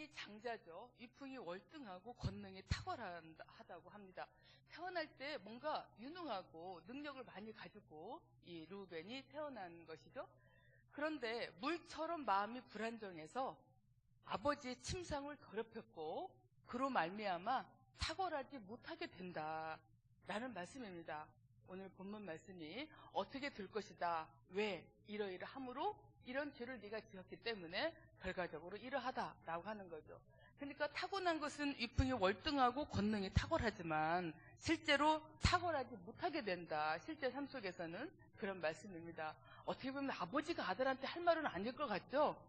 루벤이 장자죠. 위풍이 월등하고 권능이 탁월하다고 합니다. 태어날 때 뭔가 유능하고 능력을 많이 가지고 이 루벤이 태어난 것이죠. 그런데 물처럼 마음이 불안정해서 아버지의 침상을 더럽혔고 그로 말미암아 탁월하지 못하게 된다라는 말씀입니다. 오늘 본문 말씀이 어떻게 될 것이다. 왜? 이러이러함으로 이런 죄를 네가 지었기 때문에 결과적으로 이러하다라고 하는 거죠. 그러니까 타고난 것은 위풍이 월등하고 권능이 탁월하지만 실제로 탁월하지 못하게 된다. 실제 삶 속에서는 그런 말씀입니다. 어떻게 보면 아버지가 아들한테 할 말은 아닐 것 같죠?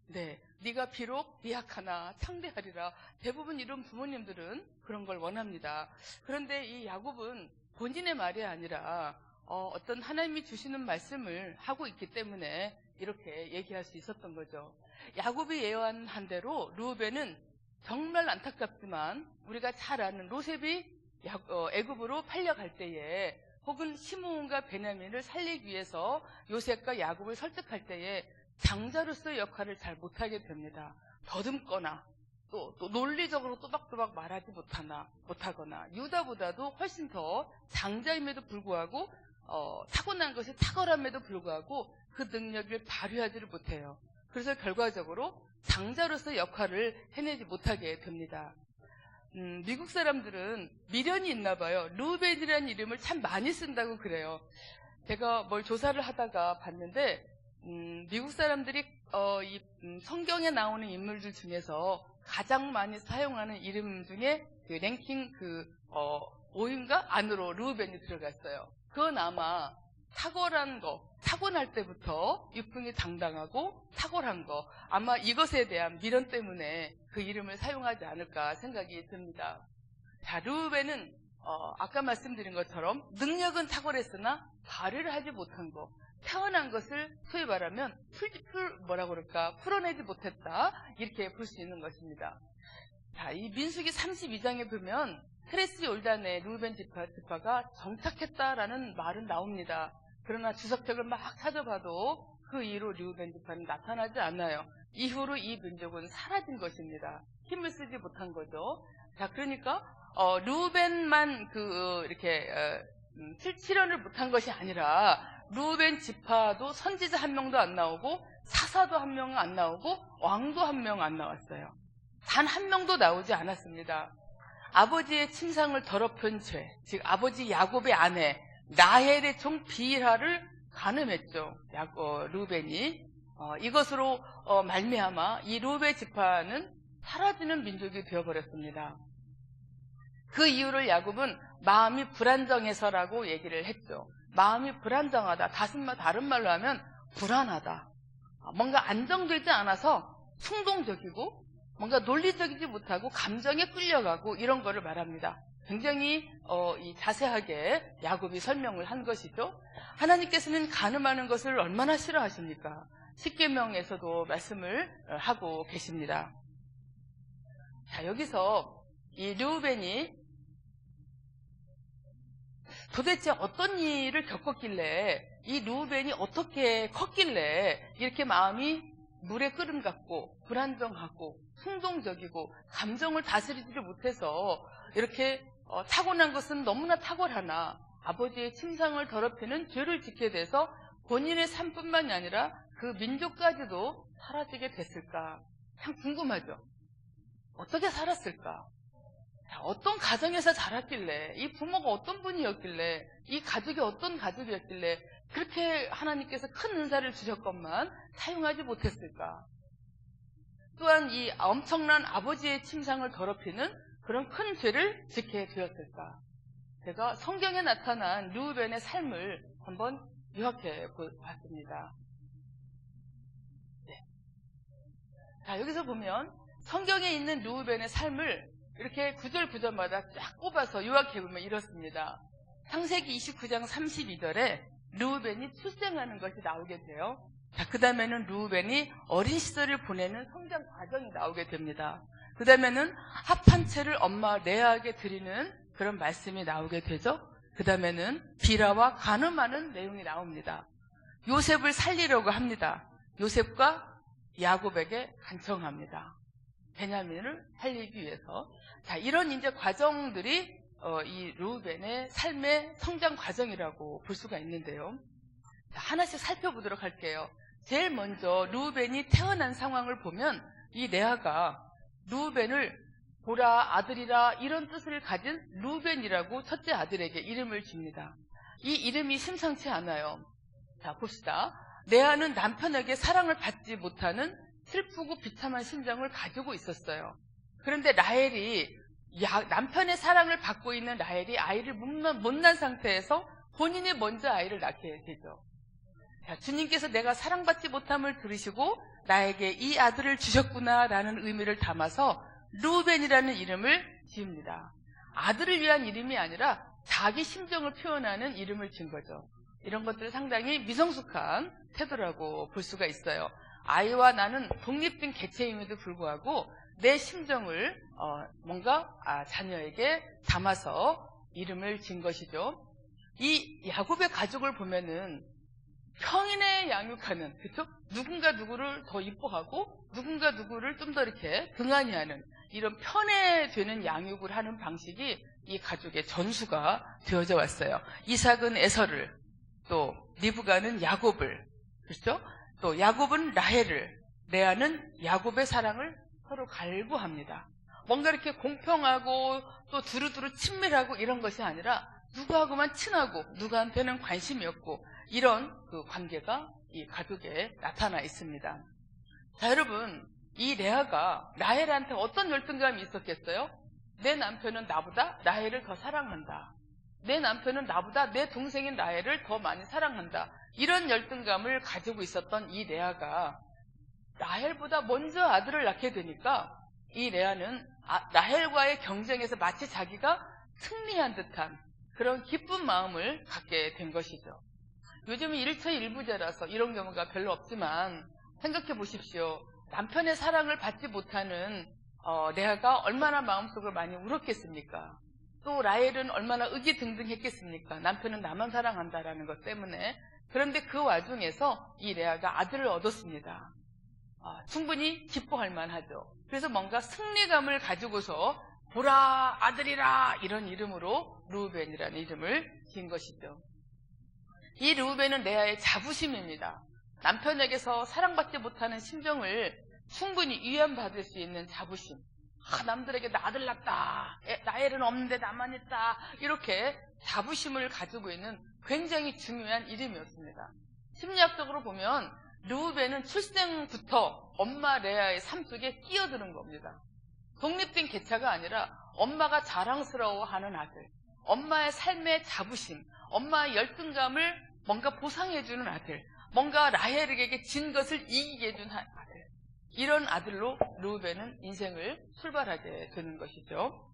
네, 네가 비록 미약하나 창대하리라. 대부분 이런 부모님들은 그런 걸 원합니다. 그런데 이 야곱은 본인의 말이 아니라 어떤 하나님이 주시는 말씀을 하고 있기 때문에 이렇게 얘기할 수 있었던 거죠. 야곱이 예언한 대로 루벤은 정말 안타깝지만 우리가 잘 아는 요셉이 애굽으로 팔려갈 때에 혹은 시므온과 베냐민을 살리기 위해서 요셉과 야곱을 설득할 때에 장자로서의 역할을 잘 못하게 됩니다. 더듬거나 또 논리적으로 또박또박 말하지 못하거나 유다보다도 훨씬 더 장자임에도 불구하고 타고난 것이 탁월함에도 불구하고 그 능력을 발휘하지를 못해요. 그래서 결과적으로 장자로서의 역할을 해내지 못하게 됩니다. 미국 사람들은 미련이 있나 봐요. 루벤이라는 이름을 참 많이 쓴다고 그래요. 제가 뭘 조사를 하다가 봤는데 미국 사람들이 성경에 나오는 인물들 중에서 가장 많이 사용하는 이름 중에 그 랭킹 5위인가 안으로 루벤이 들어갔어요. 그건 아마 탁월한 거, 타고날 때부터 위풍이 당당하고 탁월한 거, 아마 이것에 대한 미련 때문에 그 이름을 사용하지 않을까 생각이 듭니다. 자, 루벤은 아까 말씀드린 것처럼 능력은 탁월했으나 발휘를 하지 못한 거, 태어난 것을 소위 말하면 풀어내지 못했다, 이렇게 볼 수 있는 것입니다. 자, 이 민수기 32장에 보면 헤레스 요르단의 루벤 지파가 정착했다라는 말은 나옵니다. 그러나 주석책을 막 찾아봐도 그 이후로 루벤 지파는 나타나지 않아요. 이후로 이 민족은 사라진 것입니다. 힘을 쓰지 못한 거죠. 자, 그러니까 루벤만 이렇게 실현을 못한 것이 아니라 루벤 지파도 선지자 한 명도 안 나오고 사사도 한 명은 안 나오고 왕도 한 명 안 나왔어요. 단 한 명도 나오지 않았습니다. 아버지의 침상을 더럽힌 죄, 즉 아버지 야곱의 아내 라헬의 종 비일하를 간음했죠. 루벤이. 이것으로 말미암아 이 루벤 지파는 사라지는 민족이 되어버렸습니다. 그 이유를 야곱은 마음이 불안정해서라고 얘기를 했죠. 마음이 불안정하다. 다른 말로 하면 불안하다. 뭔가 안정되지 않아서 충동적이고 뭔가 논리적이지 못하고 감정에 끌려가고 이런 거를 말합니다. 굉장히 자세하게 야곱이 설명을 한 것이죠. 하나님께서는 간음하는 것을 얼마나 싫어하십니까? 십계명에서도 말씀을 하고 계십니다. 자, 여기서 이 르우벤이 도대체 어떤 일을 겪었길래 이 르우벤이 어떻게 컸길래 이렇게 마음이 물에 끓음 같고 불안정하고 충동적이고 감정을 다스리지를 못해서 이렇게 타고난 것은 너무나 탁월하나 아버지의 침상을 더럽히는 죄를 짓게 돼서 본인의 삶뿐만이 아니라 그 민족까지도 사라지게 됐을까? 참 궁금하죠. 어떻게 살았을까? 어떤 가정에서 자랐길래, 이 부모가 어떤 분이었길래, 이 가족이 어떤 가족이었길래 그렇게 하나님께서 큰 은사를 주셨건만 사용하지 못했을까? 또한 이 엄청난 아버지의 침상을 더럽히는 그런 큰 죄를 짓게 되었을까? 제가 성경에 나타난 르우벤의 삶을 한번 요약해 봤습니다. 네. 자, 여기서 보면 성경에 있는 르우벤의 삶을 이렇게 구절마다 쫙 꼽아서 요약해보면 이렇습니다. 창세기 29장 32절에 르우벤이 출생하는 것이 나오게 돼요. 자, 그 다음에는 르우벤이 어린 시절을 보내는 성장 과정이 나오게 됩니다. 그 다음에는 합한 채를 엄마 레아에게 드리는 그런 말씀이 나오게 되죠. 그 다음에는 비라와 간음하는 내용이 나옵니다. 요셉을 살리려고 합니다. 요셉과 야곱에게 간청합니다. 베냐민을 살리기 위해서. 자, 이런 이제 과정들이 이 르우벤의 삶의 성장 과정이라고 볼 수가 있는데요. 자, 하나씩 살펴보도록 할게요. 제일 먼저 르우벤이 태어난 상황을 보면 이 레아가 르우벤을 보라 아들이라 이런 뜻을 가진 르우벤이라고 첫째 아들에게 이름을 줍니다. 이 이름이 심상치 않아요. 자, 봅시다. 레아는 남편에게 사랑을 받지 못하는 슬프고 비참한 심정을 가지고 있었어요. 그런데 라헬이 남편의 사랑을 받고 있는 라헬이 아이를 못 낳은 상태에서 본인이 먼저 아이를 낳게 되죠. 자, 주님께서 내가 사랑받지 못함을 들으시고 나에게 이 아들을 주셨구나라는 의미를 담아서 르우벤이라는 이름을 지읍니다. 아들을 위한 이름이 아니라 자기 심정을 표현하는 이름을 지은 거죠. 이런 것들은 상당히 미성숙한 태도라고 볼 수가 있어요. 아이와 나는 독립된 개체임에도 불구하고 내 심정을 뭔가 자녀에게 담아서 이름을 지은 것이죠. 이 야곱의 가족을 보면은 평인에 양육하는, 그렇죠? 누군가 누구를 더 이뻐하고 누군가 누구를 좀 더 이렇게 등한히 하는 이런 편애되는 양육을 하는 방식이 이 가족의 전수가 되어져 왔어요. 이삭은 에서를, 또 리브가는 야곱을, 그렇죠? 또 야곱은 라헬을, 레아는 야곱의 사랑을 서로 갈구합니다. 뭔가 이렇게 공평하고 또 두루두루 친밀하고 이런 것이 아니라 누구하고만 친하고 누구한테는 관심이 없고 이런 그 관계가 이 가족에 나타나 있습니다. 자, 여러분, 이 레아가 라헬한테 어떤 열등감이 있었겠어요? 내 남편은 나보다 라헬을 더 사랑한다. 내 남편은 나보다 내 동생인 라헬을 더 많이 사랑한다. 이런 열등감을 가지고 있었던 이 레아가 라헬보다 먼저 아들을 낳게 되니까 이 레아는 라헬과의 경쟁에서 마치 자기가 승리한 듯한 그런 기쁜 마음을 갖게 된 것이죠. 요즘은 일처일부제라서 이런 경우가 별로 없지만 생각해 보십시오. 남편의 사랑을 받지 못하는 레아가 얼마나 마음속을 많이 울었겠습니까? 또 라헬은 얼마나 의기등등했겠습니까? 남편은 나만 사랑한다라는 것 때문에. 그런데 그 와중에서 이 레아가 아들을 얻었습니다. 충분히 기뻐할 만하죠. 그래서 뭔가 승리감을 가지고서 보라 아들이라 이런 이름으로 르우벤이라는 이름을 지은 것이죠. 이 르우벤은 레아의 자부심입니다. 남편에게서 사랑받지 못하는 심정을 충분히 위안받을 수 있는 자부심. 남들에게 나 아들 낳았다. 라헬은 없는데 나만 있다. 이렇게 자부심을 가지고 있는 굉장히 중요한 이름이었습니다. 심리학적으로 보면 르우벤은 출생부터 엄마 레아의 삶 속에 끼어드는 겁니다. 독립된 개체가 아니라 엄마가 자랑스러워하는 아들, 엄마의 삶의 자부심, 엄마의 열등감을 뭔가 보상해주는 아들, 뭔가 라헬에게 진 것을 이기게 해준 아들, 이런 아들로 르우벤은 인생을 출발하게 되는 것이죠.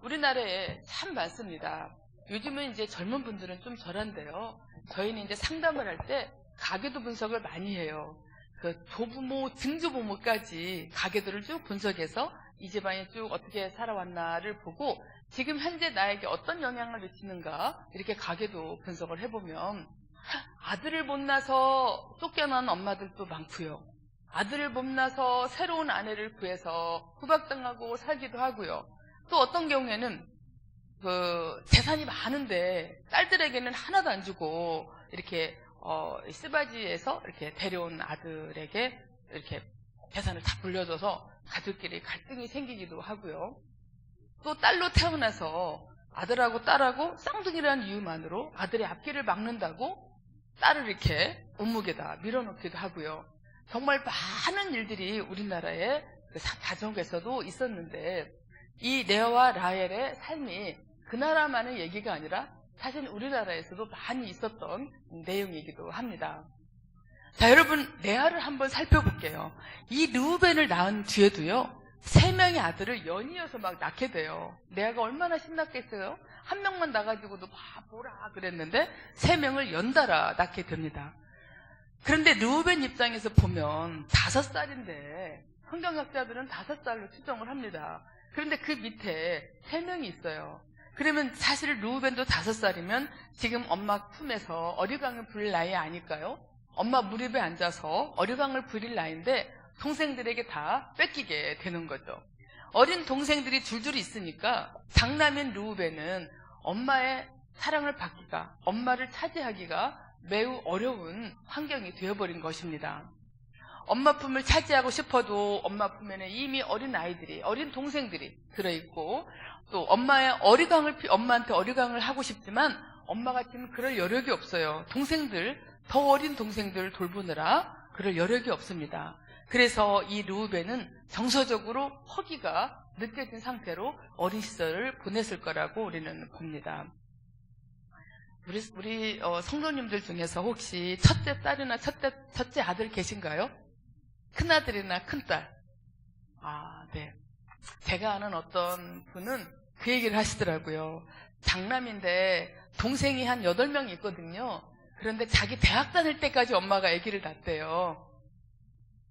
우리나라에 참 많습니다. 요즘은 이제 젊은 분들은 좀 덜한데요. 저희는 이제 상담을 할 때 가계도 분석을 많이 해요. 그 조부모, 증조부모까지 가계도를 쭉 분석해서 이 집안이 쭉 어떻게 살아왔나를 보고 지금 현재 나에게 어떤 영향을 미치는가 이렇게 가계도 분석을 해보면 아들을 못 낳아서 쫓겨난 엄마들도 많고요. 아들을 못 낳아서 새로운 아내를 구해서 후박당하고 살기도 하고요. 또 어떤 경우에는 그 재산이 많은데 딸들에게는 하나도 안 주고 이렇게 스바지에서 이렇게 데려온 아들에게 이렇게 재산을 다 불려줘서 가족끼리 갈등이 생기기도 하고요. 또 딸로 태어나서 아들하고 딸하고 쌍둥이라는 이유만으로 아들의 앞길을 막는다고 딸을 이렇게 온목에다 밀어넣기도 하고요. 정말 많은 일들이 우리나라의 가정에서도 있었는데 이 레아와 라헬의 삶이 그 나라만의 얘기가 아니라 사실 우리나라에서도 많이 있었던 내용이기도 합니다. 자, 여러분, 레아를 한번 살펴볼게요. 이 르우벤을 낳은 뒤에도요, 3명의 아들을 연이어서 막 낳게 돼요. 레아가 얼마나 신났겠어요? 한 명만 낳아가지고도 보라 그랬는데 3명을 연달아 낳게 됩니다. 그런데 르우벤 입장에서 보면 5살인데 성경학자들은 5살로 추정을 합니다. 그런데 그 밑에 3명이 있어요. 그러면 사실 르우벤도 5살이면 지금 엄마 품에서 어리광을 부릴 나이 아닐까요? 엄마 무릎에 앉아서 어리광을 부릴 나이인데 동생들에게 다 뺏기게 되는 거죠. 어린 동생들이 줄줄이 있으니까 장남인 르우벤은 엄마의 사랑을 받기가, 엄마를 차지하기가 매우 어려운 환경이 되어버린 것입니다. 엄마 품을 차지하고 싶어도 엄마 품에는 이미 어린 아이들이, 어린 동생들이 들어있고, 또 엄마한테 어리광을 하고 싶지만 엄마가 지금 그럴 여력이 없어요. 더 어린 동생들을 돌보느라 그럴 여력이 없습니다. 그래서 이 르우벤은 정서적으로 허기가 느껴진 상태로 어린 시절을 보냈을 거라고 우리는 봅니다. 우리 성도님들 중에서 혹시 첫째 딸이나 첫째 아들 계신가요? 큰아들이나 큰딸? 네. 제가 아는 어떤 분은 그 얘기를 하시더라고요. 장남인데 동생이 한 8명이 있거든요. 그런데 자기 대학 다닐 때까지 엄마가 아기를 낳았대요.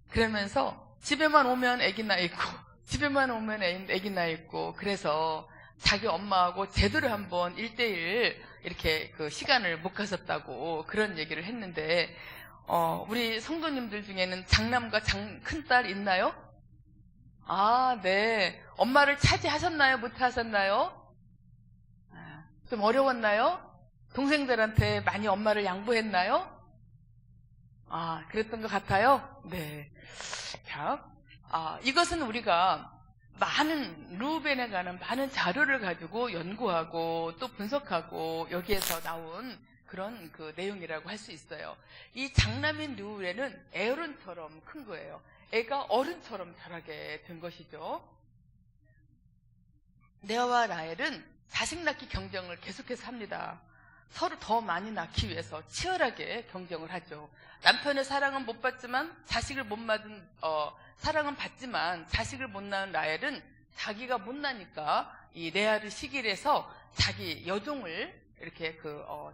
그러면서 집에만 오면 아기 나 있고, 집에만 오면 아기 나 있고, 그래서 자기 엄마하고 제대로 한번 1대1 이렇게 그 시간을 못 가졌다고 그런 얘기를 했는데, 우리 성도님들 중에는 장남과 큰딸 있나요? 네. 엄마를 차지하셨나요? 못하셨나요? 좀 어려웠나요? 동생들한테 많이 엄마를 양보했나요? 그랬던 것 같아요? 네. 자, 이것은 우리가 르우벤에 관한 많은 자료를 가지고 연구하고 또 분석하고 여기에서 나온 그런 그 내용이라고 할 수 있어요. 이 장남인 르우벤은 어른처럼 큰 거예요. 애가 어른처럼 자라게 된 것이죠. 레아와 라헬은 자식 낳기 경쟁을 계속해서 합니다. 서로 더 많이 낳기 위해서 치열하게 경쟁을 하죠. 남편의 사랑은 못 받지만 사랑은 받지만 자식을 못 낳은 라헬은 자기가 못 나니까 이 레아를 시기를 해서 자기 여종을 이렇게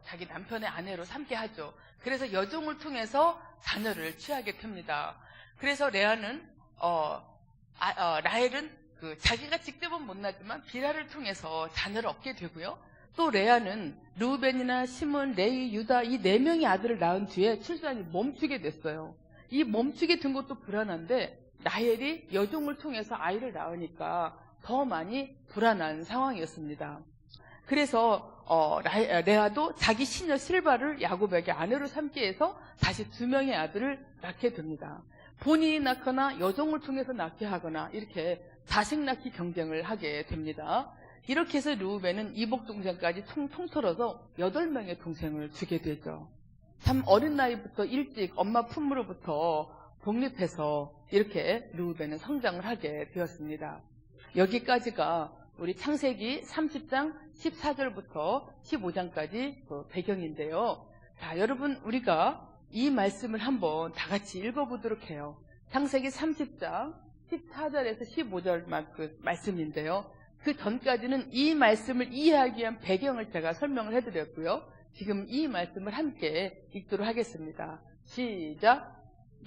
자기 남편의 아내로 삼게 하죠. 그래서 여종을 통해서 자녀를 취하게 됩니다. 그래서 라헬은 자기가 직접은 못 나지만 비라를 통해서 자녀를 얻게 되고요. 또 레아는 르우벤이나 시몬, 레위, 유다 이 4명의 아들을 낳은 뒤에 출산이 멈추게 됐어요. 이 멈추게 된 것도 불안한데 라헬이 여종을 통해서 아이를 낳으니까 더 많이 불안한 상황이었습니다. 그래서 레아도 자기 시녀 실바를 야곱에게 아내로 삼기 위해서 다시 2명의 아들을 낳게 됩니다. 본인이 낳거나 여종을 통해서 낳게 하거나 이렇게 자식 낳기 경쟁을 하게 됩니다. 이렇게 해서 르우벤은 이복 동생까지 통틀어서 8명의 동생을 주게 되죠. 참 어린 나이부터 일찍 엄마 품으로부터 독립해서 이렇게 르우벤은 성장을 하게 되었습니다. 여기까지가 우리 창세기 30장 14절부터 15장까지 그 배경인데요. 자, 여러분 우리가 이 말씀을 한번 다 같이 읽어보도록 해요. 창세기 30장 14절에서 15절 말씀인데요. 그 전까지는 이 말씀을 이해하기 위한 배경을 제가 설명을 해드렸고요. 지금 이 말씀을 함께 읽도록 하겠습니다. 시작.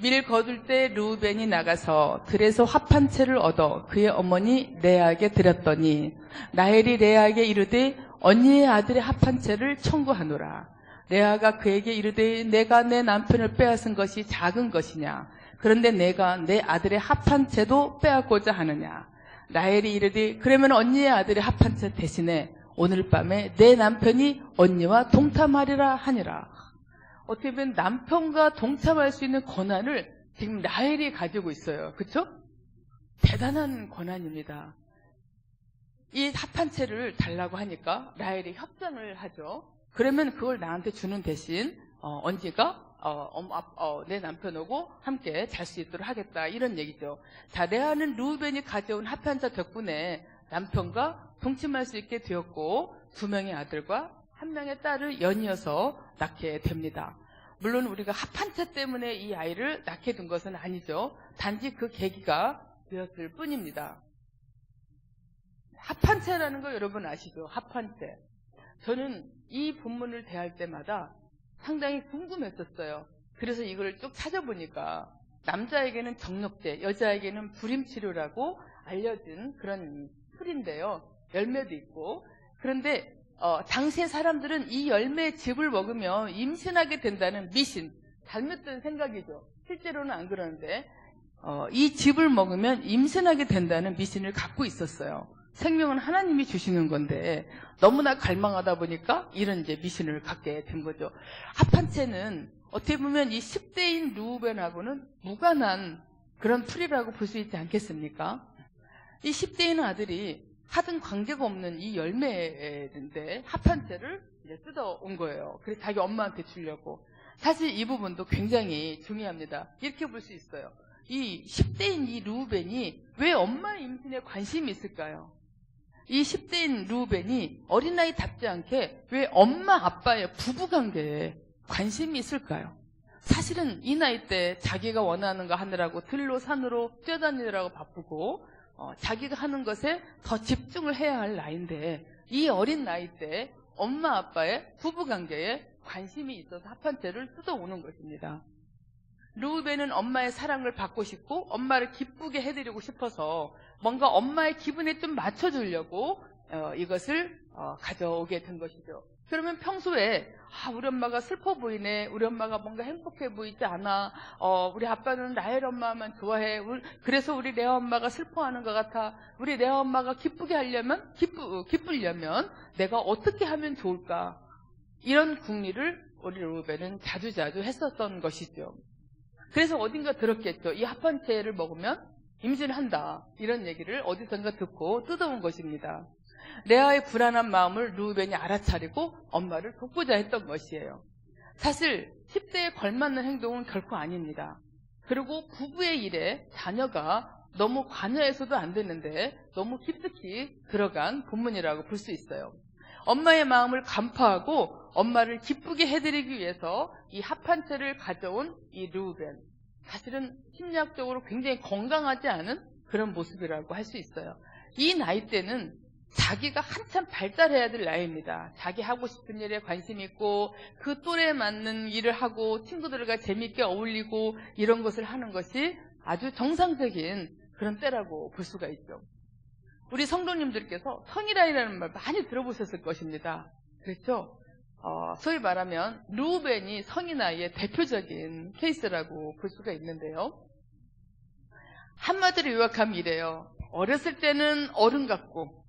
밀 거둘 때 르우벤이 나가서 들에서 합 한 채를 얻어 그의 어머니 레아에게 드렸더니 라헬이 레아에게 이르되 언니의 아들의 합 한 채를 청구하노라. 레아가 그에게 이르되 내가 내 남편을 빼앗은 것이 작은 것이냐? 그런데 내가 내 아들의 합 한 채도 빼앗고자 하느냐? 라헬이 이르되 그러면 언니의 아들의 합 한 채 대신에 오늘 밤에 내 남편이 언니와 동참하리라 하니라. 어떻게 보면 남편과 동참할 수 있는 권한을 지금 라헬이 가지고 있어요. 그렇죠? 대단한 권한입니다. 이 합 한 채를 달라고 하니까 라헬이 협상을 하죠. 그러면 그걸 나한테 주는 대신 언니가 내 남편하고 함께 잘 수 있도록 하겠다 이런 얘기죠. 자, 레아는 르우벤이 가져온 합 한 채 덕분에 남편과 동침할 수 있게 되었고 2명의 아들과 1명의 딸을 연이어서 낳게 됩니다. 물론 우리가 합 한 채 때문에 이 아이를 낳게 된 것은 아니죠. 단지 그 계기가 되었을 뿐입니다. 합 한 채라는 거 여러분 아시죠? 합 한 채. 저는 이 본문을 대할 때마다 상당히 궁금했었어요. 그래서 이걸 쭉 찾아보니까 남자에게는 정력제, 여자에게는 불임치료라고 알려진 그런 풀인데요. 열매도 있고. 그런데 당시의 사람들은 이 열매의 즙을 먹으면 임신하게 된다는 미신, 잘못된 생각이죠. 실제로는 안 그러는데 이 즙을 먹으면 임신하게 된다는 미신을 갖고 있었어요. 생명은 하나님이 주시는 건데 너무나 갈망하다 보니까 이런 이제 미신을 갖게 된 거죠. 합한채는 어떻게 보면 이 10대인 루벤하고는 무관한 그런 풀이라고 볼 수 있지 않겠습니까? 이 10대인 아들이 하등 관계가 없는 이 열매인데 합한채를 이제 뜯어온 거예요. 그래서 자기 엄마한테 주려고. 사실 이 부분도 굉장히 중요합니다. 이렇게 볼 수 있어요. 이 10대인 이 루벤이 왜 엄마의 임신에 관심이 있을까요? 이 10대인 루벤이 어린아이답지 않게 왜 엄마 아빠의 부부관계에 관심이 있을까요? 사실은 이 나이 때 자기가 원하는 거 하느라고 들로 산으로 뛰어다니느라고 바쁘고 자기가 하는 것에 더 집중을 해야 할 나이인데 이 어린 나이 때 엄마 아빠의 부부관계에 관심이 있어서 합한채를 뜯어오는 것입니다. 루벤은 엄마의 사랑을 받고 싶고 엄마를 기쁘게 해드리고 싶어서 뭔가 엄마의 기분에 좀 맞춰주려고 이것을 가져오게 된 것이죠. 그러면 평소에 우리 엄마가 슬퍼 보이네, 우리 엄마가 뭔가 행복해 보이지 않아, 우리 아빠는 라헬 엄마만 좋아해, 그래서 우리 레아 엄마가 슬퍼하는 것 같아, 우리 레아 엄마가 기쁘게 하려면 기쁘려면 내가 어떻게 하면 좋을까, 이런 궁리를 우리 루벤은 자주자주 했었던 것이죠. 그래서 어딘가 들었겠죠. 이 합한채를 먹으면 임신한다, 이런 얘기를 어디선가 듣고 뜯어온 것입니다. 레아의 불안한 마음을 루벤이 알아차리고 엄마를 돕고자 했던 것이에요. 사실 10대에 걸맞는 행동은 결코 아닙니다. 그리고 부부의 일에 자녀가 너무 관여해서도 안 되는데 너무 깊숙이 들어간 본문이라고 볼 수 있어요. 엄마의 마음을 간파하고 엄마를 기쁘게 해드리기 위해서 이 합한채를 가져온 이 루벤, 사실은 심리학적으로 굉장히 건강하지 않은 그런 모습이라고 할 수 있어요. 이 나이 때는 자기가 한참 발달해야 될 나이입니다. 자기 하고 싶은 일에 관심 있고 그 또래에 맞는 일을 하고 친구들과 재미있게 어울리고 이런 것을 하는 것이 아주 정상적인 그런 때라고 볼 수가 있죠. 우리 성도님들께서 성이라이라는 말 많이 들어보셨을 것입니다. 그렇죠? 소위 말하면 루벤이 성인아이의 대표적인 케이스라고 볼 수가 있는데요. 한마디로 요약하면 이래요. 어렸을 때는 어른 같고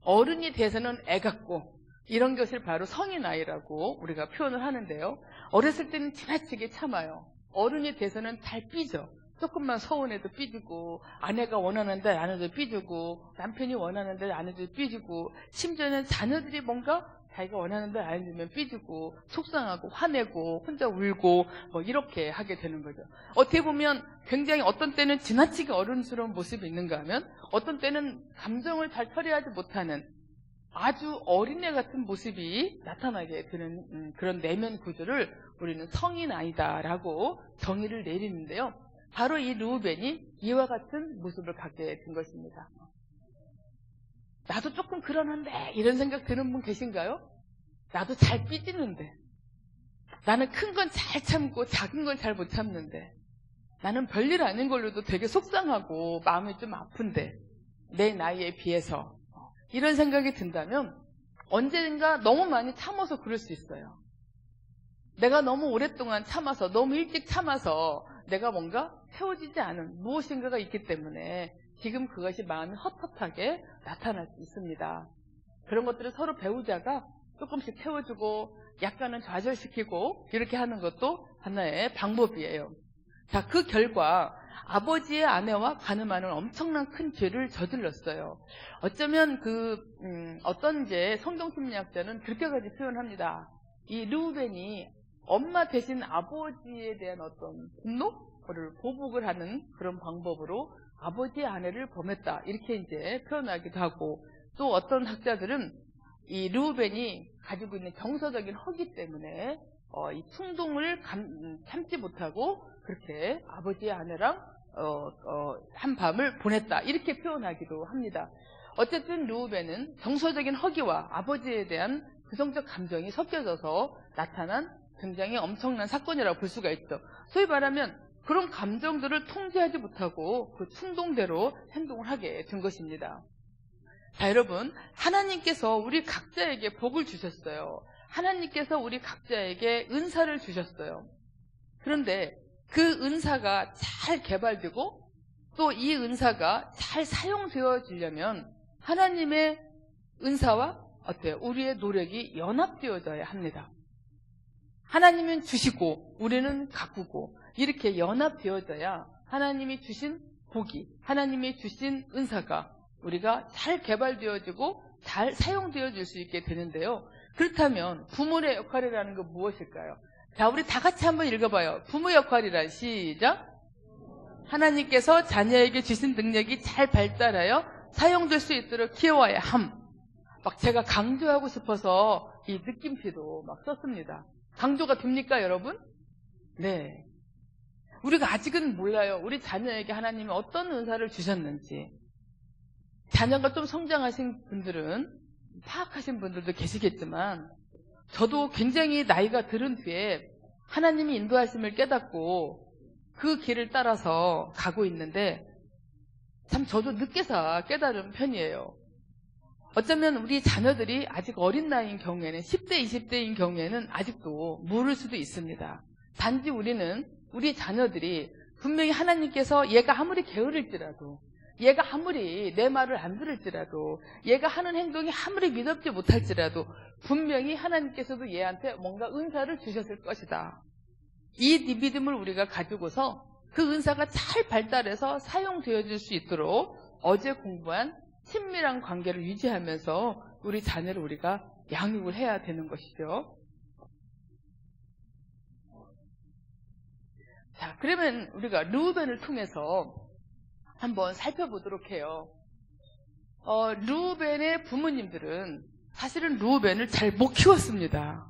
어른이 돼서는 애 같고, 이런 것을 바로 성인아이라고 우리가 표현을 하는데요. 어렸을 때는 지나치게 참아요. 어른이 돼서는 잘 삐져. 조금만 서운해도 삐지고, 아내가 원하는데 아내도 삐지고, 남편이 원하는데 아내도 삐지고, 심지어는 자녀들이 뭔가 자기가 원하는데 안 해주면 삐지고, 속상하고 화내고 혼자 울고 뭐 이렇게 하게 되는 거죠. 어떻게 보면 굉장히 어떤 때는 지나치게 어른스러운 모습이 있는가 하면 어떤 때는 감정을 잘 처리하지 못하는 아주 어린애 같은 모습이 나타나게 되는 그런 내면 구조를 우리는 성인아이다라고 정의를 내리는데요. 바로 이 루벤이 이와 같은 모습을 갖게 된 것입니다. 나도 조금 그러는데 이런 생각 드는 분 계신가요? 나도 잘 삐지는데, 나는 큰 건 잘 참고 작은 건 잘 못 참는데, 나는 별일 아닌 걸로도 되게 속상하고 마음이 좀 아픈데, 내 나이에 비해서 이런 생각이 든다면 언젠가 너무 많이 참아서 그럴 수 있어요. 내가 너무 오랫동안 참아서, 너무 일찍 참아서 내가 뭔가 채워지지 않은 무엇인가가 있기 때문에 지금 그것이 마음이 헛헛하게 나타날 수 있습니다. 그런 것들을 서로 배우자가 조금씩 채워주고 약간은 좌절시키고 이렇게 하는 것도 하나의 방법이에요. 자, 그 결과 아버지의 아내와 가늠하는 엄청난 큰 죄를 저질렀어요. 어쩌면 어떤 이제 성경심리학자는 그렇게까지 표현합니다. 이 루벤이 엄마 대신 아버지에 대한 어떤 분노를 보복을 하는 그런 방법으로 아버지의 아내를 범했다, 이렇게 이제 표현하기도 하고, 또 어떤 학자들은 이 루벤이 가지고 있는 정서적인 허기 때문에 이 충동을 참지 못하고 그렇게 아버지의 아내랑 한 밤을 보냈다, 이렇게 표현하기도 합니다. 어쨌든 루벤은 정서적인 허기와 아버지에 대한 부정적 감정이 섞여져서 나타난 굉장히 엄청난 사건이라고 볼 수가 있죠. 소위 말하면 그런 감정들을 통제하지 못하고 그 충동대로 행동을 하게 된 것입니다. 자, 여러분, 하나님께서 우리 각자에게 복을 주셨어요. 하나님께서 우리 각자에게 은사를 주셨어요. 그런데 그 은사가 잘 개발되고 또 이 은사가 잘 사용되어지려면 하나님의 은사와 어때요? 우리의 노력이 연합되어져야 합니다. 하나님은 주시고 우리는 가꾸고 이렇게 연합되어져야 하나님이 주신 복이, 하나님이 주신 은사가 우리가 잘 개발되어지고 잘 사용되어질 수 있게 되는데요. 그렇다면 부모의 역할이라는 건 무엇일까요? 자, 우리 다 같이 한번 읽어봐요. 부모 역할이란 시작. 하나님께서 자녀에게 주신 능력이 잘 발달하여 사용될 수 있도록 키워야 함. 막 제가 강조하고 싶어서 이 느낌표도 막 썼습니다. 강조가 됩니까, 여러분? 네. 우리가 아직은 몰라요. 우리 자녀에게 하나님이 어떤 은사를 주셨는지. 자녀가 좀 성장하신 분들은 파악하신 분들도 계시겠지만 저도 굉장히 나이가 들은 뒤에 하나님이 인도하심을 깨닫고 그 길을 따라서 가고 있는데 참 저도 늦게서 깨달은 편이에요. 어쩌면 우리 자녀들이 아직 어린 나이인 경우에는 10대, 20대인 경우에는 아직도 모를 수도 있습니다. 단지 우리는 우리 자녀들이 분명히 하나님께서 얘가 아무리 게으를지라도 얘가 아무리 내 말을 안 들을지라도 얘가 하는 행동이 아무리 믿음지 못할지라도 분명히 하나님께서도 얘한테 뭔가 은사를 주셨을 것이다. 이 믿음을 우리가 가지고서 그 은사가 잘 발달해서 사용되어질 수 있도록 어제 공부한 친밀한 관계를 유지하면서 우리 자녀를 우리가 양육을 해야 되는 것이죠. 자, 그러면 우리가 르우벤을 통해서 한번 살펴보도록 해요. 르우벤의 부모님들은 사실은 르우벤을 잘 못 키웠습니다.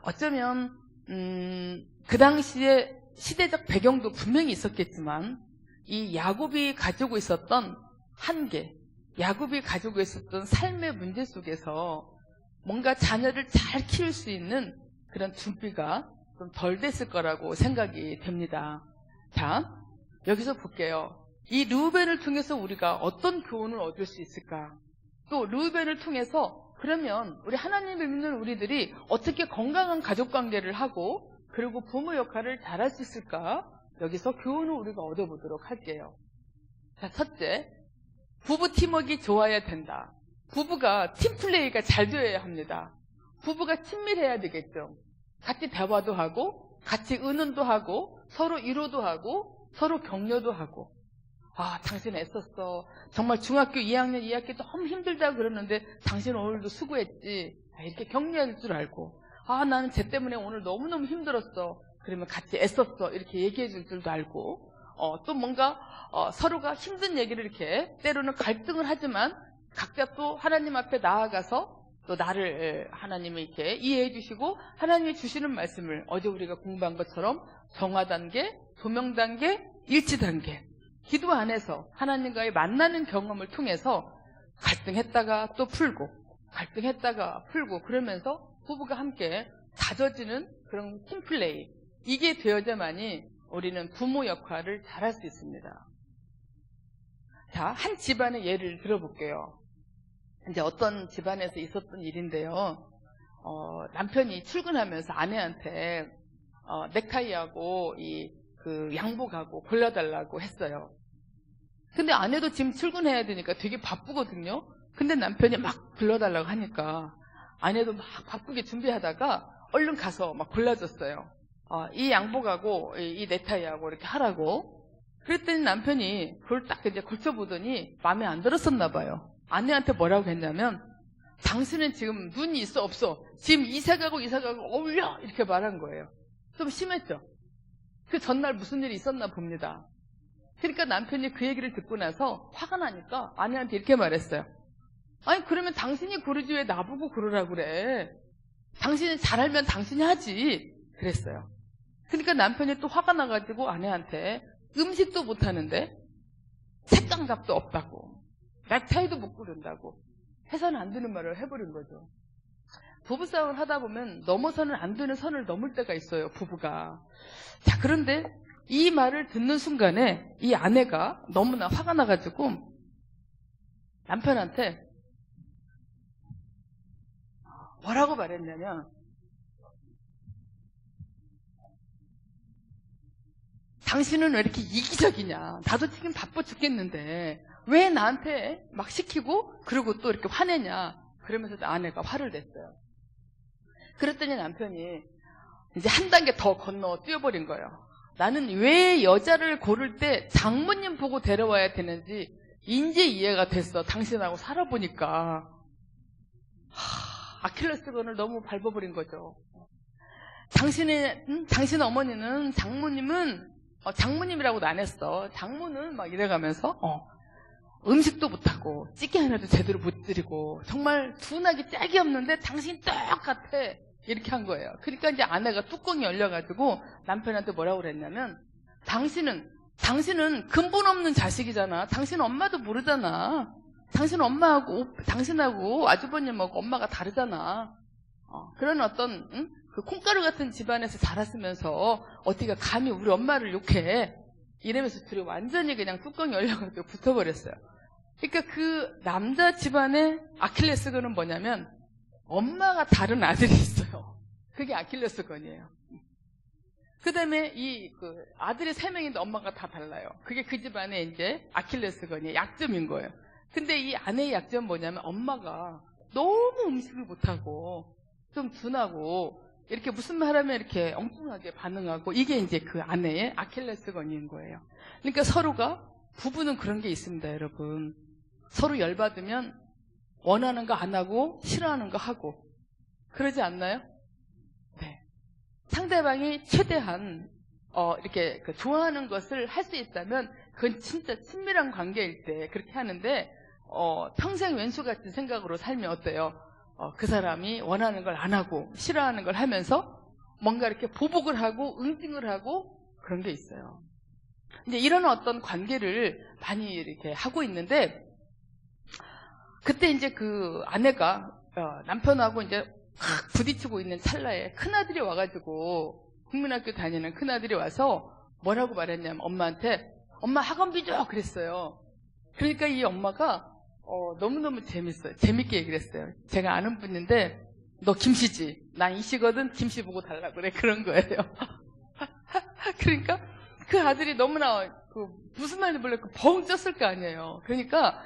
어쩌면 그 당시에 시대적 배경도 분명히 있었겠지만 이 야곱이 가지고 있었던 한계, 야곱이 가지고 있었던 삶의 문제 속에서 뭔가 자녀를 잘 키울 수 있는 그런 준비가 좀 덜 됐을 거라고 생각이 됩니다. 자, 여기서 볼게요. 이 르우벤을 통해서 우리가 어떤 교훈을 얻을 수 있을까? 또 르우벤을 통해서 그러면 우리 하나님을 믿는 우리들이 어떻게 건강한 가족관계를 하고 그리고 부모 역할을 잘할 수 있을까? 여기서 교훈을 우리가 얻어보도록 할게요. 자, 첫째, 부부 팀워크가 좋아야 된다. 부부가 팀플레이가 잘 되어야 합니다. 부부가 친밀해야 되겠죠. 같이 대화도 하고 같이 의논도 하고 서로 위로도 하고 서로 격려도 하고. 아, 당신 애썼어. 정말 중학교 2학년 2학기 너무 힘들다 그러는데 당신 오늘도 수고했지. 이렇게 격려할 줄 알고. 아, 나는 쟤 때문에 오늘 너무너무 힘들었어. 그러면 같이 애썼어. 이렇게 얘기해 줄 줄도 알고. 또 뭔가 서로가 힘든 얘기를 이렇게 때로는 갈등을 하지만 각자 또 하나님 앞에 나아가서 또 나를 하나님이 이렇게 이해해 주시고 하나님이 주시는 말씀을 어제 우리가 공부한 것처럼 정화 단계, 조명 단계, 일치 단계 기도 안에서 하나님과의 만나는 경험을 통해서 갈등했다가 또 풀고 갈등했다가 풀고 그러면서 부부가 함께 다져지는 그런 팀플레이 이게 되어야만이 우리는 부모 역할을 잘할 수 있습니다. 자, 한 집안의 예를 들어볼게요. 이제 어떤 집안에서 있었던 일인데요. 남편이 출근하면서 아내한테 넥타이하고 그 양복하고 골라달라고 했어요. 근데 아내도 지금 출근해야 되니까 되게 바쁘거든요. 근데 남편이 막 골라달라고 하니까 아내도 막 바쁘게 준비하다가 얼른 가서 막 골라줬어요. 이 양복하고 이 넥타이하고 이렇게 하라고. 그랬더니 남편이 그걸 딱 이제 걸쳐보더니 마음에 안 들었었나 봐요. 아내한테 뭐라고 했냐면 당신은 지금 눈이 있어 없어? 지금 이사 가고 어울려? 이렇게 말한 거예요. 좀 심했죠? 그 전날 무슨 일이 있었나 봅니다. 그러니까 남편이 그 얘기를 듣고 나서 화가 나니까 아내한테 이렇게 말했어요. 아니 그러면 당신이 고르지 왜 나보고 고르라고 그래? 당신이 잘 알면 당신이 하지. 그랬어요. 그러니까 남편이 또 화가 나가지고 아내한테 음식도 못하는데 색감각도 없다고 넥타이도 못 고른다고 해서는 안 되는 말을 해버린 거죠. 부부싸움을 하다 보면 넘어서는 안 되는 선을 넘을 때가 있어요. 부부가. 자, 그런데 이 말을 듣는 순간에 이 아내가 너무나 화가 나가지고 남편한테 뭐라고 말했냐면 당신은 왜 이렇게 이기적이냐. 나도 지금 바빠 죽겠는데 왜 나한테 막 시키고 그러고 또 이렇게 화내냐. 그러면서 아내가 화를 냈어요. 그랬더니 남편이 이제 한 단계 더 건너 뛰어버린 거예요. 나는 왜 여자를 고를 때 장모님 보고 데려와야 되는지 이제 이해가 됐어. 당신하고 살아보니까. 아킬레스건을 너무 밟아버린 거죠. 당신 어머니는 장모님이라고도 안 했어. 장모는 막 이래가면서 음식도 못하고 찌개 하나도 제대로 못 드리고 정말 둔하기 짝이 없는데 당신 똑같아. 이렇게 한 거예요. 그러니까 이제 아내가 뚜껑이 열려가지고 남편한테 뭐라고 그랬냐면 당신은 근본 없는 자식이잖아. 당신 엄마도 모르잖아. 당신하고 아주버님하고 엄마가 다르잖아. 그런 어떤 그 콩가루 같은 집안에서 자랐으면서 어디가 감히 우리 엄마를 욕해. 이러면서 둘이 완전히 그냥 뚜껑이 열려가지고 붙어버렸어요. 그러니까 그 남자 집안의 아킬레스건은 뭐냐면 엄마가 다른 아들이 있어요. 그게 아킬레스건이에요. 그 다음에 그 아들이 3명인데 엄마가 다 달라요. 그게 그 집안의 이제 아킬레스건이에요. 약점인 거예요. 근데 이 아내의 약점은 뭐냐면 엄마가 너무 음식을 못하고 좀 둔하고 이렇게 무슨 말 하면 이렇게 엉뚱하게 반응하고 이게 이제 그 아내의 아킬레스건인 거예요. 그러니까 부부는 그런 게 있습니다, 여러분. 서로 열받으면 원하는 거 안 하고 싫어하는 거 하고 그러지 않나요? 네. 상대방이 최대한 이렇게 좋아하는 것을 할 수 있다면 그건 진짜 친밀한 관계일 때 그렇게 하는데 평생 왼수같은 생각으로 살면 어때요? 그 사람이 원하는 걸 안 하고 싫어하는 걸 하면서 뭔가 이렇게 보복을 하고 응징을 하고 그런 게 있어요. 이제 이런 어떤 관계를 많이 이렇게 하고 있는데 그때 이제 그 아내가 남편하고 이제 확 부딪히고 있는 찰나에 큰아들이 와가지고 국민학교 다니는 큰아들이 와서 뭐라고 말했냐면 엄마한테 엄마 학원비 줘 그랬어요. 그러니까 이 엄마가 너무너무 재밌게 얘기를 했어요. 제가 아는 분인데 너 김씨지? 난 이씨거든. 김씨 보고 달라고 그래. 그런 거예요. 그러니까 그 아들이 너무나 무슨 말인지 몰라서 벙 쪘을 거 아니에요. 그러니까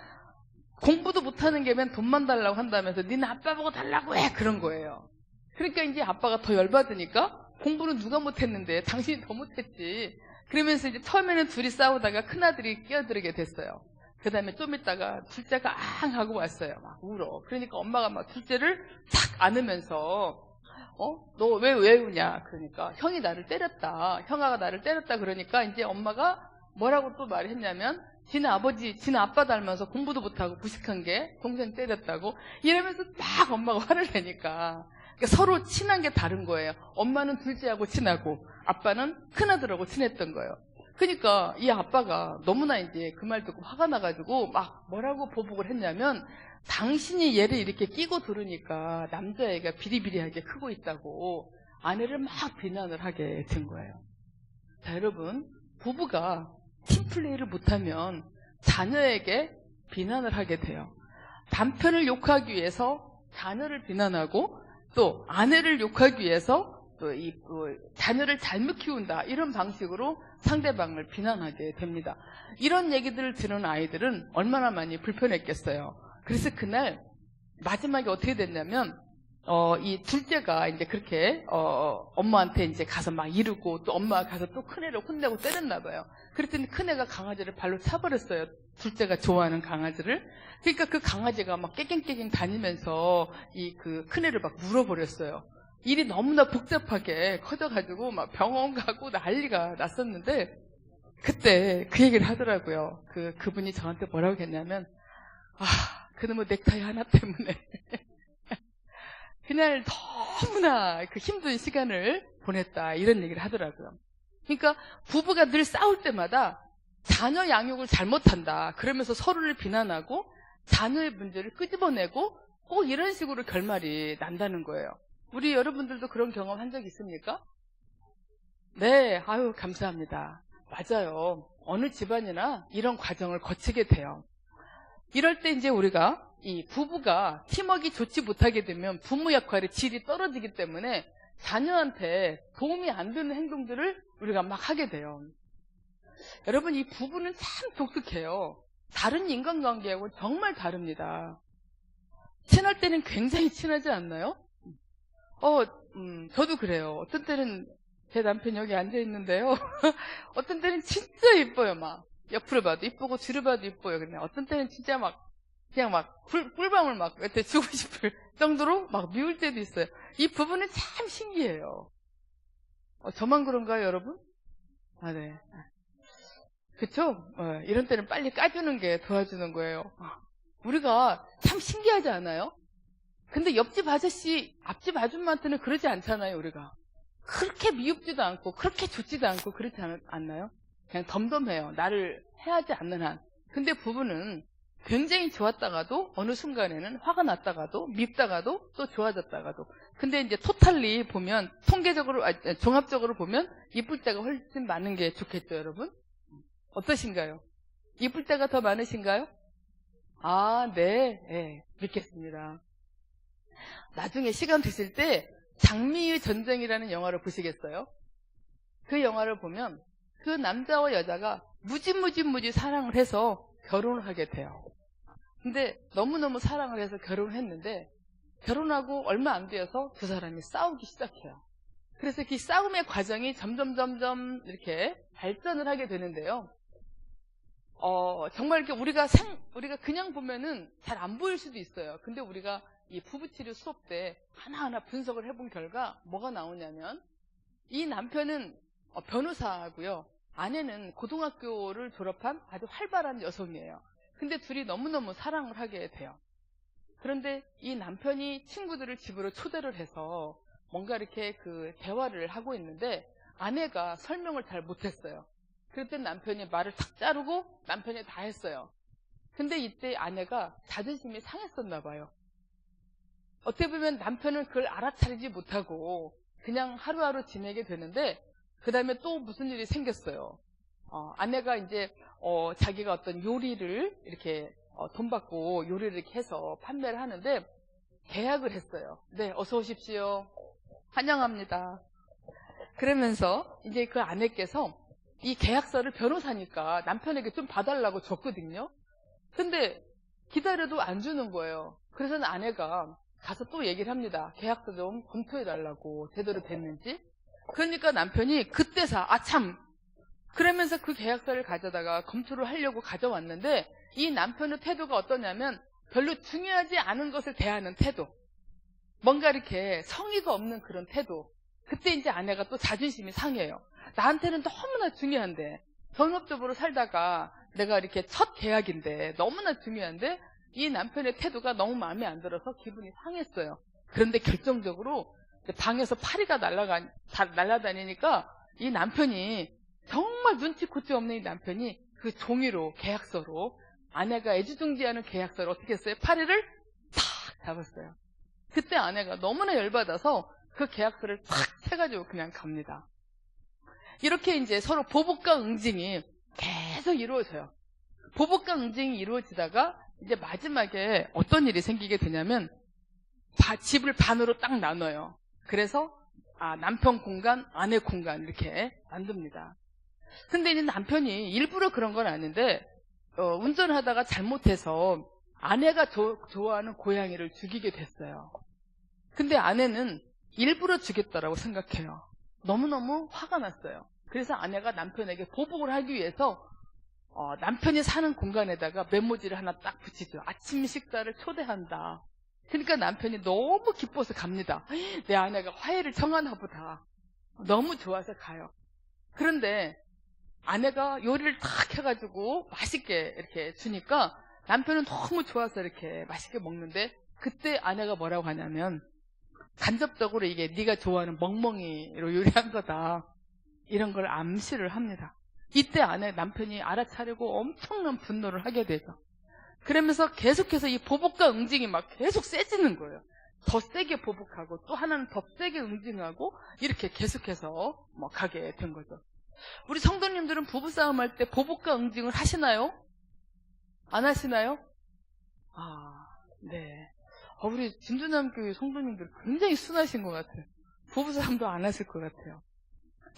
공부도 못하는 개면 돈만 달라고 한다면서 니네 아빠 보고 달라고 해. 그런 거예요. 그러니까 이제 아빠가 더 열받으니까 공부는 누가 못했는데 당신이 더 못했지. 그러면서 이제 처음에는 둘이 싸우다가 큰아들이 끼어들게 됐어요. 그 다음에 좀 있다가 둘째가 앙 하고 왔어요. 막 울어. 그러니까 엄마가 막 둘째를 탁 안으면서 너 왜 우냐? 그러니까 형이 나를 때렸다. 형아가 나를 때렸다. 그러니까 이제 엄마가 뭐라고 또 말했냐면 지네 아빠 닮아서 공부도 못하고 부식한 게 동생 때렸다고 이러면서 막 엄마가 화를 내니까 그러니까 서로 친한 게 다른 거예요. 엄마는 둘째하고 친하고 아빠는 큰아들하고 친했던 거예요. 그러니까 이 아빠가 너무나 이제 그 말 듣고 화가 나가지고 막 뭐라고 보복을 했냐면 당신이 얘를 이렇게 끼고 들으니까 남자애가 비리비리하게 크고 있다고 아내를 막 비난을 하게 된 거예요. 자, 여러분, 부부가 팀플레이를 못하면 자녀에게 비난을 하게 돼요. 남편을 욕하기 위해서 자녀를 비난하고 또 아내를 욕하기 위해서 또 자녀를 잘못 키운다 이런 방식으로 상대방을 비난하게 됩니다. 이런 얘기들을 들은 아이들은 얼마나 많이 불편했겠어요. 그래서 그날 마지막에 어떻게 됐냐면 이 둘째가 이제 그렇게 엄마한테 이제 가서 막 이르고 또 엄마가 가서 또 큰애를 혼내고 때렸나 봐요. 그랬더니 큰애가 강아지를 발로 차버렸어요. 둘째가 좋아하는 강아지를. 그러니까 그 강아지가 막 깨갱깨갱 다니면서 그 큰애를 막 물어버렸어요. 일이 너무나 복잡하게 커져가지고 막 병원 가고 난리가 났었는데 그때 그 얘기를 하더라고요. 그분이 저한테 뭐라고 했냐면 그놈의 넥타이 하나 때문에 그날 너무나 그 힘든 시간을 보냈다 이런 얘기를 하더라고요. 그러니까 부부가 늘 싸울 때마다 자녀 양육을 잘못한다 그러면서 서로를 비난하고 자녀의 문제를 끄집어내고 꼭 이런 식으로 결말이 난다는 거예요. 우리 여러분들도 그런 경험 한 적 있습니까? 네, 아유 감사합니다. 맞아요. 어느 집안이나 이런 과정을 거치게 돼요. 이럴 때 이제 우리가 이 부부가 팀워크가 좋지 못하게 되면 부모 역할의 질이 떨어지기 때문에 자녀한테 도움이 안 되는 행동들을 우리가 막 하게 돼요. 여러분, 이 부부는 참 독특해요. 다른 인간관계하고 정말 다릅니다. 친할 때는 굉장히 친하지 않나요? 저도 그래요. 어떤 때는 제 남편이 여기 앉아 있는데요. 어떤 때는 진짜 이뻐요, 막. 옆으로 봐도 이쁘고 뒤로 봐도 이뻐요. 근데 어떤 때는 진짜 그냥 꿀밤을 막 이렇게 주고 싶을 정도로 막 미울 때도 있어요. 이 부분은 참 신기해요. 저만 그런가요, 여러분? 아, 네. 그쵸? 이런 때는 빨리 까주는 게 도와주는 거예요. 우리가 참 신기하지 않아요? 근데 옆집 아저씨, 앞집 아줌마한테는 그러지 않잖아요, 우리가. 그렇게 미흡지도 않고, 그렇게 좋지도 않고, 그렇지 않나요? 그냥 덤덤해요. 나를 해하지 않는 한. 근데 부부는 굉장히 좋았다가도, 어느 순간에는 화가 났다가도, 밉다가도, 또 좋아졌다가도. 근데 이제 토탈리 보면, 통계적으로, 종합적으로 보면, 이쁠 때가 훨씬 많은 게 좋겠죠, 여러분? 어떠신가요? 이쁠 때가 더 많으신가요? 아, 네. 네, 믿겠습니다. 나중에 시간 되실 때 장미의 전쟁이라는 영화를 보시겠어요? 그 영화를 보면 그 남자와 여자가 무지 사랑을 해서 결혼을 하게 돼요. 근데 너무너무 사랑을 해서 결혼을 했는데 결혼하고 얼마 안 되어서 두 사람이 싸우기 시작해요. 그래서 그 싸움의 과정이 점점 이렇게 발전을 하게 되는데요. 정말 이렇게 우리가 그냥 보면은 잘 안 보일 수도 있어요. 근데 우리가 이 부부치료 수업 때 하나하나 분석을 해본 결과 뭐가 나오냐면 이 남편은 변호사고요. 아내는 고등학교를 졸업한 아주 활발한 여성이에요. 근데 둘이 너무너무 사랑을 하게 돼요. 그런데 이 남편이 친구들을 집으로 초대를 해서 뭔가 이렇게 그 대화를 하고 있는데 아내가 설명을 잘 못했어요. 그랬더니 남편이 말을 탁 자르고 남편이 다 했어요. 근데 이때 아내가 자존심이 상했었나 봐요. 어떻게 보면 남편은 그걸 알아차리지 못하고 그냥 하루하루 지내게 되는데 그 다음에 또 무슨 일이 생겼어요. 아내가 이제 자기가 어떤 요리를 이렇게 돈 받고 요리를 이렇게 해서 판매를 하는데 계약을 했어요. 네, 어서 오십시오. 환영합니다. 그러면서 이제 그 아내께서 이 계약서를 변호사니까 남편에게 좀 봐달라고 줬거든요. 근데 기다려도 안 주는 거예요. 그래서 아내가 가서 또 얘기를 합니다. 계약서 좀 검토해달라고 제대로 됐는지. 그러니까 남편이 그때서 아참 그러면서 그 계약서를 가져다가 검토를 하려고 가져왔는데 이 남편의 태도가 어떠냐면 별로 중요하지 않은 것을 대하는 태도. 뭔가 이렇게 성의가 없는 그런 태도. 그때 이제 아내가 또 자존심이 상해요. 나한테는 너무나 중요한데 전업적으로 살다가 내가 이렇게 첫 계약인데 너무나 중요한데 이 남편의 태도가 너무 마음에 안 들어서 기분이 상했어요. 그런데 결정적으로 방에서 파리가 날아다니니까 이 남편이 정말 눈치코치 없는 이 남편이 그 종이로 계약서로 아내가 애지중지하는 계약서를 어떻게 했어요? 파리를 탁 잡았어요. 그때 아내가 너무나 열받아서 그 계약서를 탁 채가지고 그냥 갑니다. 이렇게 이제 서로 보복과 응징이 계속 이루어져요. 보복과 응징이 이루어지다가 이제 마지막에 어떤 일이 생기게 되냐면 집을 반으로 딱 나눠요. 그래서 남편 공간, 아내 공간 이렇게 만듭니다. 근데 이제 남편이 일부러 그런 건 아닌데 운전을 하다가 잘못해서 아내가 좋아하는 고양이를 죽이게 됐어요. 근데 아내는 일부러 죽였다라고 생각해요. 너무너무 화가 났어요. 그래서 아내가 남편에게 보복을 하기 위해서 남편이 사는 공간에다가 메모지를 하나 딱 붙이죠. 아침 식사를 초대한다. 그러니까 남편이 너무 기뻐서 갑니다. 내 아내가 화해를 청하나 보다. 너무 좋아서 가요. 그런데 아내가 요리를 탁 해가지고 맛있게 이렇게 주니까 남편은 너무 좋아서 이렇게 맛있게 먹는데 그때 아내가 뭐라고 하냐면 간접적으로 이게 네가 좋아하는 멍멍이로 요리한 거다. 이런 걸 암시를 합니다. 이때 남편이 알아차리고 엄청난 분노를 하게 되죠. 그러면서 계속해서 이 보복과 응징이 막 계속 세지는 거예요. 더 세게 보복하고 또 하나는 더 세게 응징하고 이렇게 계속해서 가게 된 거죠. 우리 성도님들은 부부싸움 할 때 보복과 응징을 하시나요? 안 하시나요? 네. 우리 진주남교회 성도님들 굉장히 순하신 것 같아요. 부부싸움도 안 하실 것 같아요.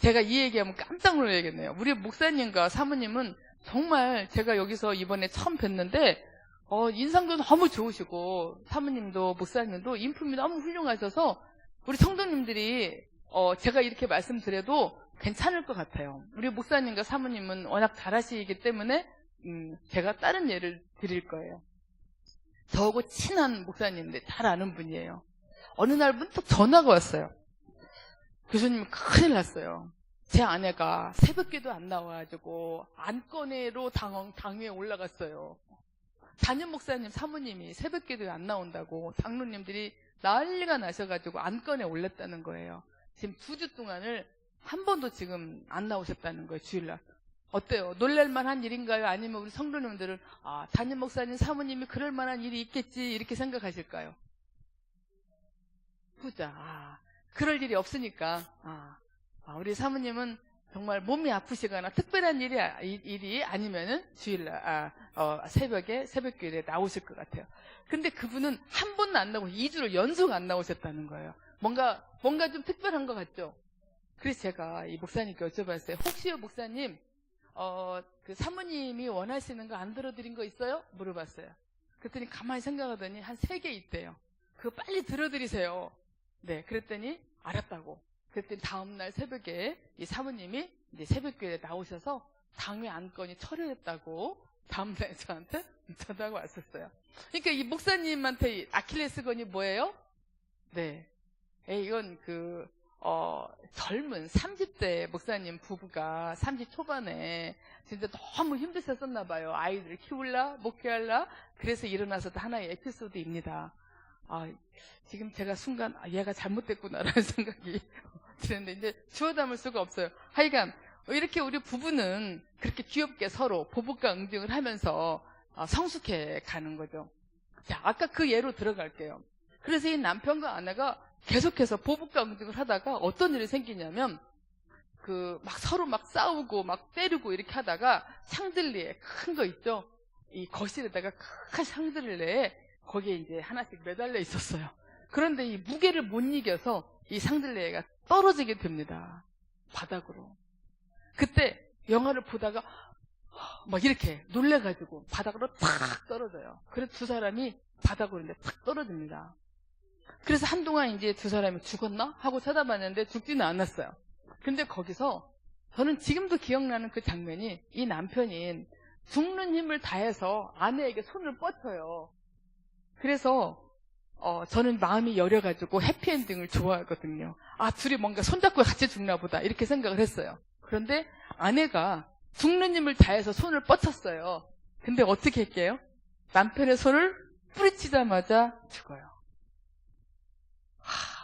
제가 이 얘기하면 깜짝 놀라야겠네요. 우리 목사님과 사모님은 정말 제가 여기서 이번에 처음 뵀는데 인상도 너무 좋으시고 사모님도 목사님도 인품이 너무 훌륭하셔서 우리 성도님들이 제가 이렇게 말씀드려도 괜찮을 것 같아요. 우리 목사님과 사모님은 워낙 잘하시기 때문에 제가 다른 예를 드릴 거예요. 저하고 친한 목사님인데 잘 아는 분이에요. 어느 날 문득 전화가 왔어요. 교수님 큰일 났어요. 제 아내가 새벽기도 안 나와가지고 안건회로 당회에 올라갔어요. 담임 목사님 사모님이 새벽기도에 안 나온다고 장로님들이 난리가 나셔가지고 안건에 올렸다는 거예요. 지금 2주 동안을 한 번도 지금 안 나오셨다는 거예요. 주일날. 어때요? 놀랄만한 일인가요? 아니면 우리 성도님들은 담임 목사님 사모님이 그럴 만한 일이 있겠지 이렇게 생각하실까요? 부자. 그럴 일이 없으니까 우리 사모님은 정말 몸이 아프시거나 특별한 일이 아니면은 주일날 새벽에 새벽기도에 나오실 것 같아요. 근데 그분은 한 번도 안 나오고 2주를 연속 안 나오셨다는 거예요. 뭔가 좀 특별한 것 같죠? 그래서 제가 이 목사님께 여쭤봤어요. 혹시요 목사님 그 사모님이 원하시는 거 안 들어드린 거 있어요? 물어봤어요. 그랬더니 가만히 생각하더니 한 3개 있대요. 그거 빨리 들어드리세요. 네, 그랬더니 알았다고. 그랬더니 다음날 새벽에 이 사모님이 이제 새벽교회에 나오셔서 당회 안건이 철회했다고 다음날 저한테 전화가 왔었어요. 그러니까 이 목사님한테 아킬레스건이 뭐예요? 네, 이건 젊은 30대 목사님 부부가 30 초반에 진짜 너무 힘드셨었나 봐요. 아이들 키울라 목회할라. 그래서 일어나서도 하나의 에피소드입니다. 지금 제가 순간 얘가 잘못됐구나라는 생각이 드는데 이제 주워 담을 수가 없어요. 하여간 이렇게 우리 부부는 그렇게 귀엽게 서로 보복과 응징을 하면서 성숙해 가는 거죠. 자, 아까 그 예로 들어갈게요. 그래서 이 남편과 아내가 계속해서 보복과 응징을 하다가 어떤 일이 생기냐면 막 서로 막 싸우고 막 때리고 이렇게 하다가 샹들리에 큰 거 있죠. 이 거실에다가 큰 샹들리에 거기에 이제 하나씩 매달려 있었어요. 그런데 이 무게를 못 이겨서 이 샹들리에가 떨어지게 됩니다. 바닥으로. 그때 영화를 보다가 막 이렇게 놀래가지고 바닥으로 탁 떨어져요. 그래서 2사람이 바닥으로 이제 탁 떨어집니다. 그래서 한동안 이제 2사람이 죽었나? 하고 쳐다봤는데 죽지는 않았어요. 근데 거기서 저는 지금도 기억나는 그 장면이 이 남편이 죽는 힘을 다해서 아내에게 손을 뻗쳐요. 그래서 저는 마음이 여려가지고 해피엔딩을 좋아하거든요. 둘이 뭔가 손잡고 같이 죽나 보다 이렇게 생각을 했어요. 그런데 아내가 죽는 힘을 다해서 손을 뻗쳤어요. 근데 어떻게 할게요? 남편의 손을 뿌리치자마자 죽어요.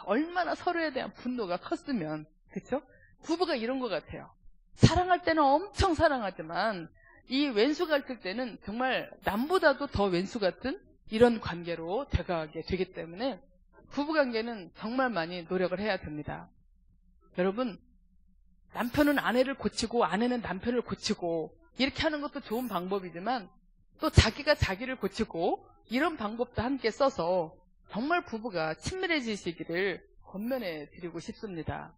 얼마나 서로에 대한 분노가 컸으면, 그쵸? 부부가 이런 것 같아요. 사랑할 때는 엄청 사랑하지만 이 왼수 같을 때는 정말 남보다도 더 왼수 같은 이런 관계로 돼가게 되기 때문에 부부관계는 정말 많이 노력을 해야 됩니다. 여러분, 남편은 아내를 고치고 아내는 남편을 고치고 이렇게 하는 것도 좋은 방법이지만 또 자기가 자기를 고치고 이런 방법도 함께 써서 정말 부부가 친밀해지시기를 권면해 드리고 싶습니다.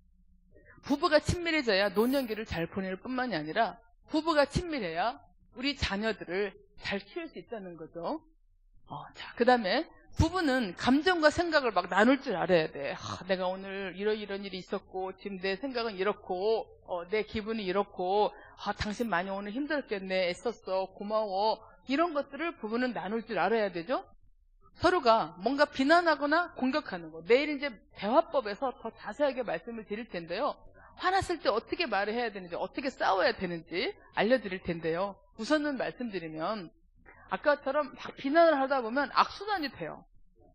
부부가 친밀해져야 노년기를 잘 보낼 뿐만이 아니라 부부가 친밀해야 우리 자녀들을 잘 키울 수 있다는 거죠. 자, 그 다음에 부부는 감정과 생각을 막 나눌 줄 알아야 돼. 내가 오늘 이런 일이 있었고 지금 내 생각은 이렇고 내 기분이 이렇고 당신 많이 오늘 힘들었겠네. 애썼어. 고마워. 이런 것들을 부부는 나눌 줄 알아야 되죠. 서로가 뭔가 비난하거나 공격하는 거. 내일 이제 대화법에서 더 자세하게 말씀을 드릴 텐데요. 화났을 때 어떻게 말을 해야 되는지, 어떻게 싸워야 되는지 알려드릴 텐데요. 우선은 말씀드리면 아까처럼 막 비난을 하다 보면 악순환이 돼요.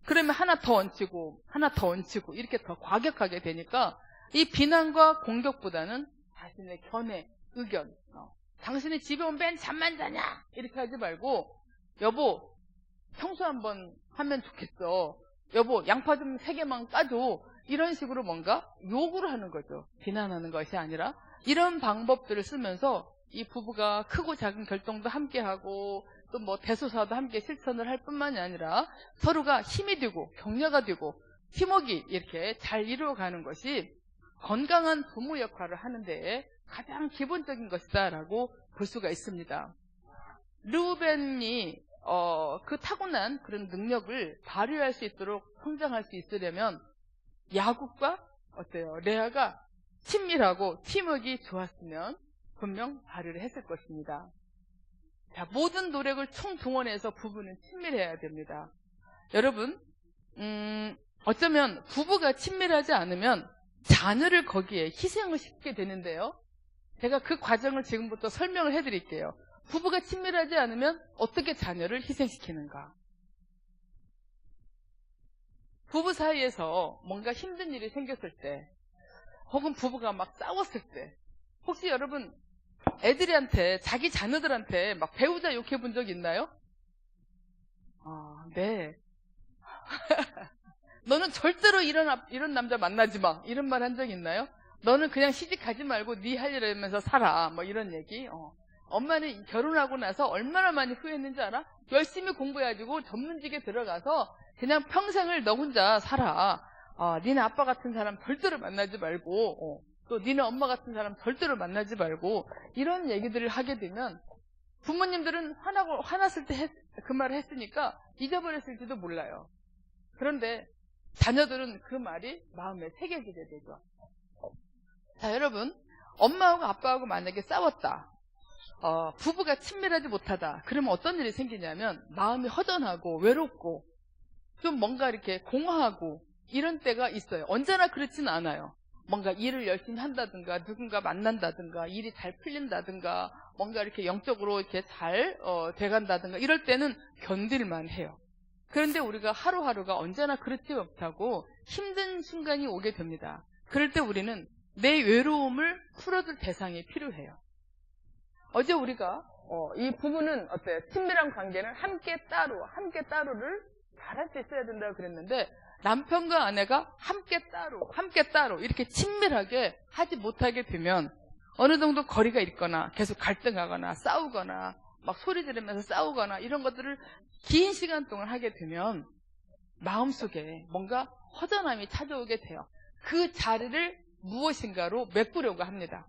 그러면 하나 더 얹히고 하나 더 얹히고 이렇게 더 과격하게 되니까 이 비난과 공격보다는 자신의 견해, 의견, 당신이 집에 오면 맨 잠만 자냐 이렇게 하지 말고 여보 청소 한번 하면 좋겠어. 여보 양파 좀 3개만 까줘. 이런 식으로 뭔가 요구를 하는 거죠. 비난하는 것이 아니라 이런 방법들을 쓰면서 이 부부가 크고 작은 결정도 함께 하고 또 뭐 대소사도 함께 실천을 할 뿐만이 아니라 서로가 힘이 되고 격려가 되고 팀워크 이렇게 잘 이루어가는 것이 건강한 부모 역할을 하는데 가장 기본적인 것이다라고 볼 수가 있습니다. 르우벤이 그 타고난 그런 능력을 발휘할 수 있도록 성장할 수 있으려면 야곱과 어때요? 레아가 친밀하고 팀워크가 좋았으면 분명 발휘를 했을 것입니다. 자, 모든 노력을 총동원해서 부부는 친밀해야 됩니다. 여러분, 어쩌면 부부가 친밀하지 않으면 자녀를 거기에 희생을 시키게 되는데요. 제가 그 과정을 지금부터 설명을 해드릴게요. 부부가 친밀하지 않으면 어떻게 자녀를 희생시키는가? 부부 사이에서 뭔가 힘든 일이 생겼을 때, 혹은 부부가 막 싸웠을 때, 혹시 여러분 애들한테, 자기 자녀들한테 막 배우자 욕해 본 적 있나요? 네. 너는 절대로 이런 남자 만나지 마. 이런 말 한 적 있나요? 너는 그냥 시집 가지 말고 네 할 일 하면서 살아. 뭐 이런 얘기. 엄마는 결혼하고 나서 얼마나 많이 후회했는지 알아? 열심히 공부해가지고 전문직에 들어가서 그냥 평생을 너 혼자 살아. 니네 아빠 같은 사람 절대로 만나지 말고, 또 니네 엄마 같은 사람 절대로 만나지 말고, 이런 얘기들을 하게 되면 부모님들은 화났을 때 그 말을 했으니까 잊어버렸을지도 몰라요. 그런데 자녀들은 그 말이 마음에 새겨지게 되죠. 자, 여러분, 엄마하고 아빠하고 만약에 싸웠다. 부부가 친밀하지 못하다. 그러면 어떤 일이 생기냐면 마음이 허전하고 외롭고 좀 뭔가 이렇게 공허하고 이런 때가 있어요. 언제나 그렇지는 않아요. 뭔가 일을 열심히 한다든가 누군가 만난다든가 일이 잘 풀린다든가 뭔가 이렇게 영적으로 이렇게 잘 돼간다든가 이럴 때는 견딜만 해요. 그런데 우리가 하루하루가 언제나 그렇지 못하고 힘든 순간이 오게 됩니다. 그럴 때 우리는 내 외로움을 풀어줄 대상이 필요해요. 어제 우리가 이 부부는 어때요? 친밀한 관계는 함께 따로를 잘할 수 있어야 된다고 그랬는데 남편과 아내가 함께 따로 이렇게 친밀하게 하지 못하게 되면 어느 정도 거리가 있거나 계속 갈등하거나 싸우거나 막 소리 지르면서 싸우거나 이런 것들을 긴 시간 동안 하게 되면 마음속에 뭔가 허전함이 찾아오게 돼요. 그 자리를 무엇인가로 메꾸려고 합니다.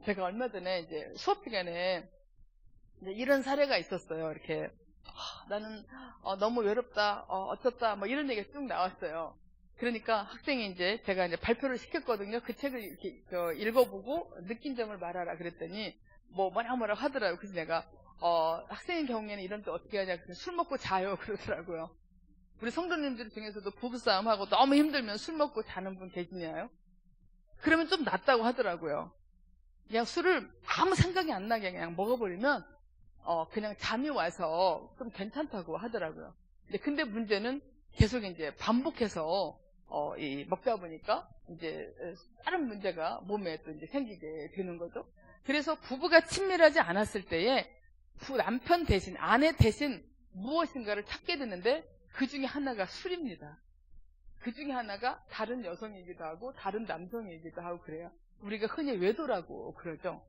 제가 얼마 전에 이제 수업 시간에 이제 이런 사례가 있었어요. 이렇게 나는 너무 외롭다, 어쩌다 뭐 이런 얘기가 쭉 나왔어요. 그러니까 학생이 이제 제가 이제 발표를 시켰거든요. 그 책을 이렇게 읽어보고 느낀 점을 말하라 그랬더니 뭐라 하더라고요. 그래서 내가 학생의 경우에는 이런 때 어떻게 하냐, 술 먹고 자요 그러더라고요. 우리 성도님들 중에서도 부부싸움하고 너무 힘들면 술 먹고 자는 분 계시냐요? 그러면 좀 낫다고 하더라고요. 그냥 술을 아무 생각이 안 나게 그냥 먹어버리면 그냥 잠이 와서 좀 괜찮다고 하더라고요. 근데 문제는 계속 이제 반복해서 먹다 보니까 이제 다른 문제가 몸에 또 이제 생기게 되는 거죠. 그래서 부부가 친밀하지 않았을 때에 남편 대신, 아내 대신 무엇인가를 찾게 되는데 그 중에 하나가 술입니다. 그 중에 하나가 다른 여성이기도 하고 다른 남성이기도 하고 그래요. 우리가 흔히 외도라고 그러죠.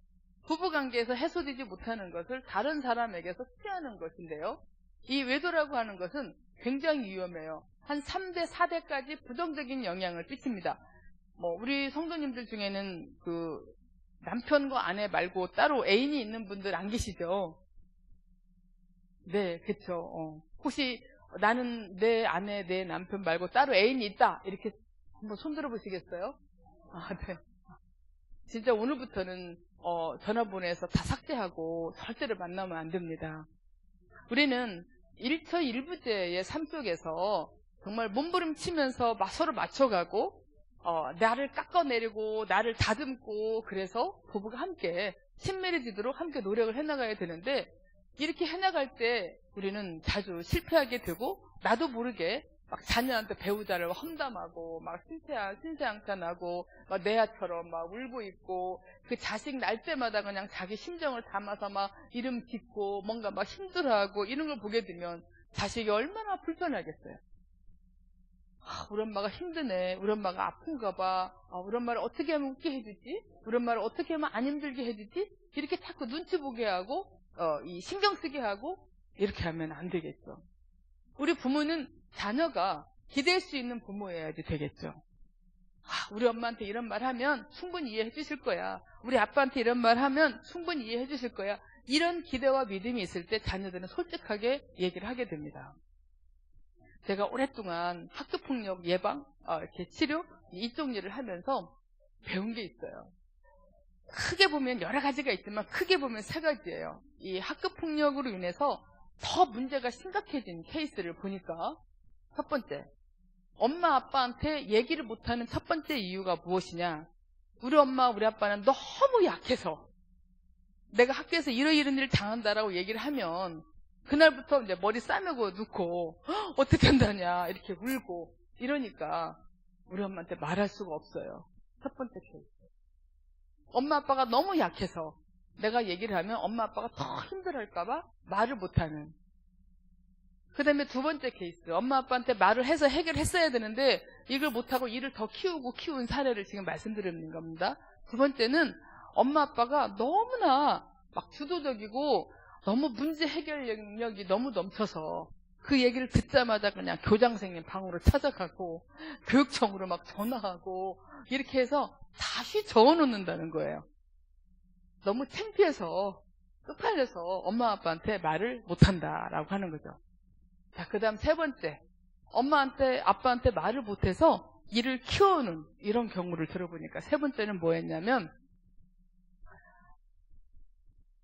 부부관계에서 해소되지 못하는 것을 다른 사람에게서 피하는 것인데요. 이 외도라고 하는 것은 굉장히 위험해요. 한 3대, 4대까지 부정적인 영향을 끼칩니다. 우리 성도님들 중에는 그 남편과 아내 말고 따로 애인이 있는 분들 안 계시죠? 네, 그쵸. 혹시 나는 내 아내, 내 남편 말고 따로 애인이 있다. 이렇게 한번 손 들어보시겠어요? 네. 진짜 오늘부터는 전화번호에서 다 삭제하고 절대로 만나면 안 됩니다. 우리는 일처일부제의 삶 속에서 정말 몸부림치면서 서로 맞춰가고 나를 깎아내리고 나를 다듬고 그래서 부부가 함께 친밀해지도록 함께 노력을 해나가야 되는데 이렇게 해나갈 때 우리는 자주 실패하게 되고 나도 모르게 막 자녀한테 배우자를 험담하고 막 신세한탄하고 막 내아처럼 막 울고 있고 그 자식 날 때마다 그냥 자기 심정을 담아서 막 이름 짓고 뭔가 막 힘들어하고 이런 걸 보게 되면 자식이 얼마나 불편하겠어요. 우리 엄마가 힘드네. 우리 엄마가 아픈가 봐. 우리 엄마를 어떻게 하면 웃게 해주지? 우리 엄마를 어떻게 하면 안 힘들게 해주지? 이렇게 자꾸 눈치 보게 하고 이 신경 쓰게 하고 이렇게 하면 안 되겠죠. 우리 부모는 자녀가 기댈 수 있는 부모여야지 되겠죠. 우리 엄마한테 이런 말 하면 충분히 이해해 주실 거야. 우리 아빠한테 이런 말 하면 충분히 이해해 주실 거야. 이런 기대와 믿음이 있을 때 자녀들은 솔직하게 얘기를 하게 됩니다. 제가 오랫동안 학교폭력 예방, 이렇게 치료, 이쪽 일을 하면서 배운 게 있어요. 크게 보면 여러 가지가 있지만 크게 보면 세 가지예요. 이 학교폭력으로 인해서 더 문제가 심각해진 케이스를 보니까 첫 번째, 엄마 아빠한테 얘기를 못하는 첫 번째 이유가 무엇이냐? 우리 엄마 우리 아빠는 너무 약해서 내가 학교에서 이런 일을 당한다라고 얘기를 하면 그날부터 이제 머리 싸매고 눕고 어떻게 한다냐 이렇게 울고 이러니까 우리 엄마한테 말할 수가 없어요. 첫 번째 케이스. 엄마 아빠가 너무 약해서 내가 얘기를 하면 엄마 아빠가 더 힘들어할까봐 말을 못하는. 그 다음에 두 번째 케이스. 엄마 아빠한테 말을 해서 해결했어야 되는데 이걸 못하고 일을 더 키운 사례를 지금 말씀드리는 겁니다. 두 번째는 엄마 아빠가 너무나 막 주도적이고 너무 문제 해결 능력이 너무 넘쳐서 그 얘기를 듣자마자 그냥 교장선생님 방으로 찾아가고 교육청으로 막 전화하고 이렇게 해서 다시 적어놓는다는 거예요. 너무 창피해서 쪽팔려서 엄마 아빠한테 말을 못한다라고 하는 거죠. 자, 그 다음 세 번째. 엄마한테 아빠한테 말을 못해서 일을 키워오는 이런 경우를 들어보니까 세 번째는 뭐였냐면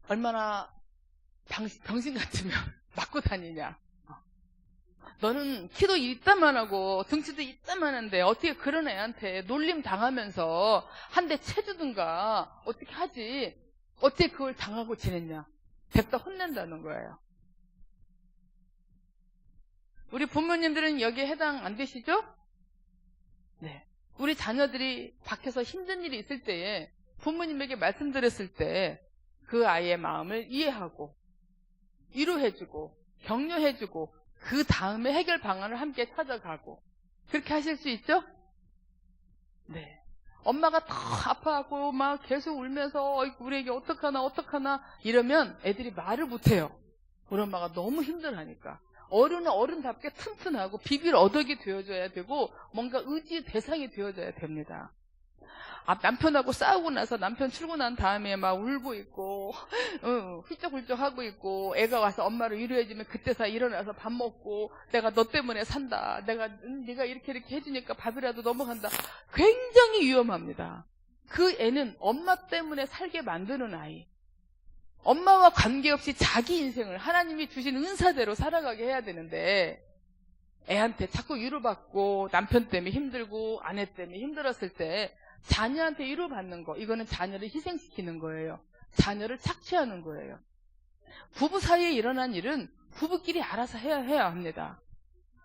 얼마나 병신 같으면 맞고 다니냐. 너는 키도 이따만하고 등치도 이따만한데 어떻게 그런 애한테 놀림 당하면서 한 대 채주든가 어떻게 하지. 어떻게 그걸 당하고 지냈냐. 냅다 혼낸다는 거예요. 우리 부모님들은 여기에 해당 안 되시죠? 네. 우리 자녀들이 밖에서 힘든 일이 있을 때에 부모님에게 말씀드렸을 때 그 아이의 마음을 이해하고 위로해주고 격려해주고 그 다음에 해결 방안을 함께 찾아가고 그렇게 하실 수 있죠? 네. 엄마가 더 아파하고 막 계속 울면서 우리 애기 어떡하나 이러면 애들이 말을 못해요. 우리 엄마가 너무 힘들어하니까. 어른은 어른답게 튼튼하고 비빌 어덕이 되어줘야 되고 뭔가 의지의 대상이 되어줘야 됩니다. 남편하고 싸우고 나서 남편 출근한 다음에 막 울고 있고 훌쩍훌쩍 하고 있고 애가 와서 엄마를 위로해주면 그때서 일어나서 밥 먹고 내가 너 때문에 산다. 네가 이렇게 해주니까 밥이라도 넘어간다. 굉장히 위험합니다. 그 애는 엄마 때문에 살게 만드는 아이. 엄마와 관계없이 자기 인생을 하나님이 주신 은사대로 살아가게 해야 되는데 애한테 자꾸 위로받고 남편 때문에 힘들고 아내 때문에 힘들었을 때 자녀한테 위로받는 거 이거는 자녀를 희생시키는 거예요. 자녀를 착취하는 거예요. 부부 사이에 일어난 일은 부부끼리 알아서 해야 합니다.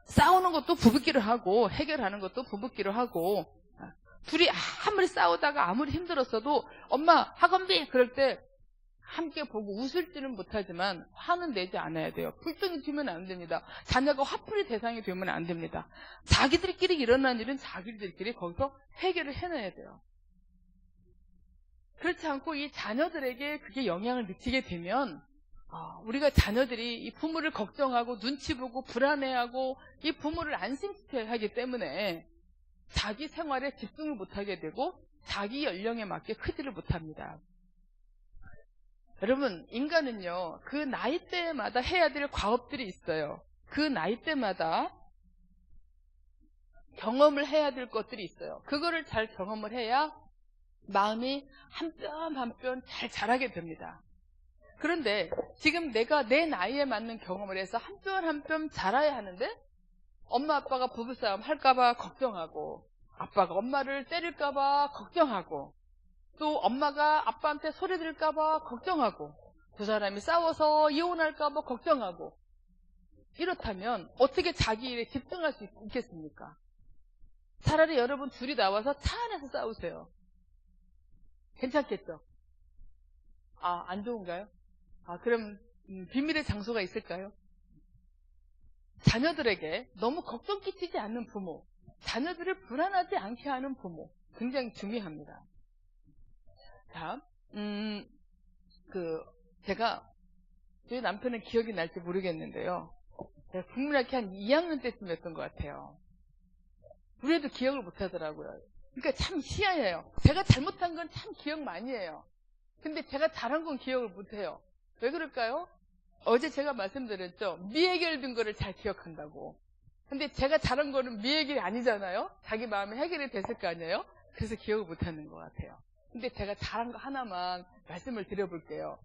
싸우는 것도 부부끼리 하고 해결하는 것도 부부끼리 하고 둘이 아무리 싸우다가 아무리 힘들었어도 엄마 학원비 그럴 때 함께 보고 웃을지는 못하지만 화는 내지 않아야 돼요. 불똥이 튀면 안 됩니다. 자녀가 화풀이 대상이 되면 안 됩니다. 자기들끼리 일어난 일은 자기들끼리 거기서 해결을 해내야 돼요. 그렇지 않고 이 자녀들에게 그게 영향을 미치게 되면 우리가 자녀들이 이 부모를 걱정하고 눈치 보고 불안해하고 이 부모를 안심시켜야 하기 때문에 자기 생활에 집중을 못하게 되고 자기 연령에 맞게 크지를 못합니다. 여러분, 인간은요, 그 나이대마다 해야 될 과업들이 있어요. 그 나이대마다 경험을 해야 될 것들이 있어요. 그거를 잘 경험을 해야 마음이 한 뼘 한 뼘 잘 자라게 됩니다. 그런데 지금 내가 내 나이에 맞는 경험을 해서 한 뼘 한 뼘 자라야 하는데 엄마 아빠가 부부싸움 할까봐 걱정하고 아빠가 엄마를 때릴까봐 걱정하고 또 엄마가 아빠한테 소리 들을까봐 걱정하고 두 사람이 싸워서 이혼할까봐 걱정하고 이렇다면 어떻게 자기 일에 집중할 수 있겠습니까? 차라리 여러분 둘이 나와서 차 안에서 싸우세요. 괜찮겠죠? 안 좋은가요? 그럼 비밀의 장소가 있을까요? 자녀들에게 너무 걱정 끼치지 않는 부모, 자녀들을 불안하지 않게 하는 부모 굉장히 중요합니다. 자, 제가 저희 남편은 기억이 날지 모르겠는데요. 제가 국민학교 한 2학년 때쯤이었던 것 같아요. 우리 애도 기억을 못 하더라고요. 그러니까 참 희한해요. 제가 잘못한 건 참 기억 많이 해요. 근데 제가 잘한 건 기억을 못 해요. 왜 그럴까요? 어제 제가 말씀드렸죠. 미해결된 거를 잘 기억한다고. 근데 제가 잘한 거는 미해결이 아니잖아요. 자기 마음에 해결이 됐을 거 아니에요. 그래서 기억을 못 하는 것 같아요. 근데 제가 잘한 거 하나만 말씀을 드려볼게요.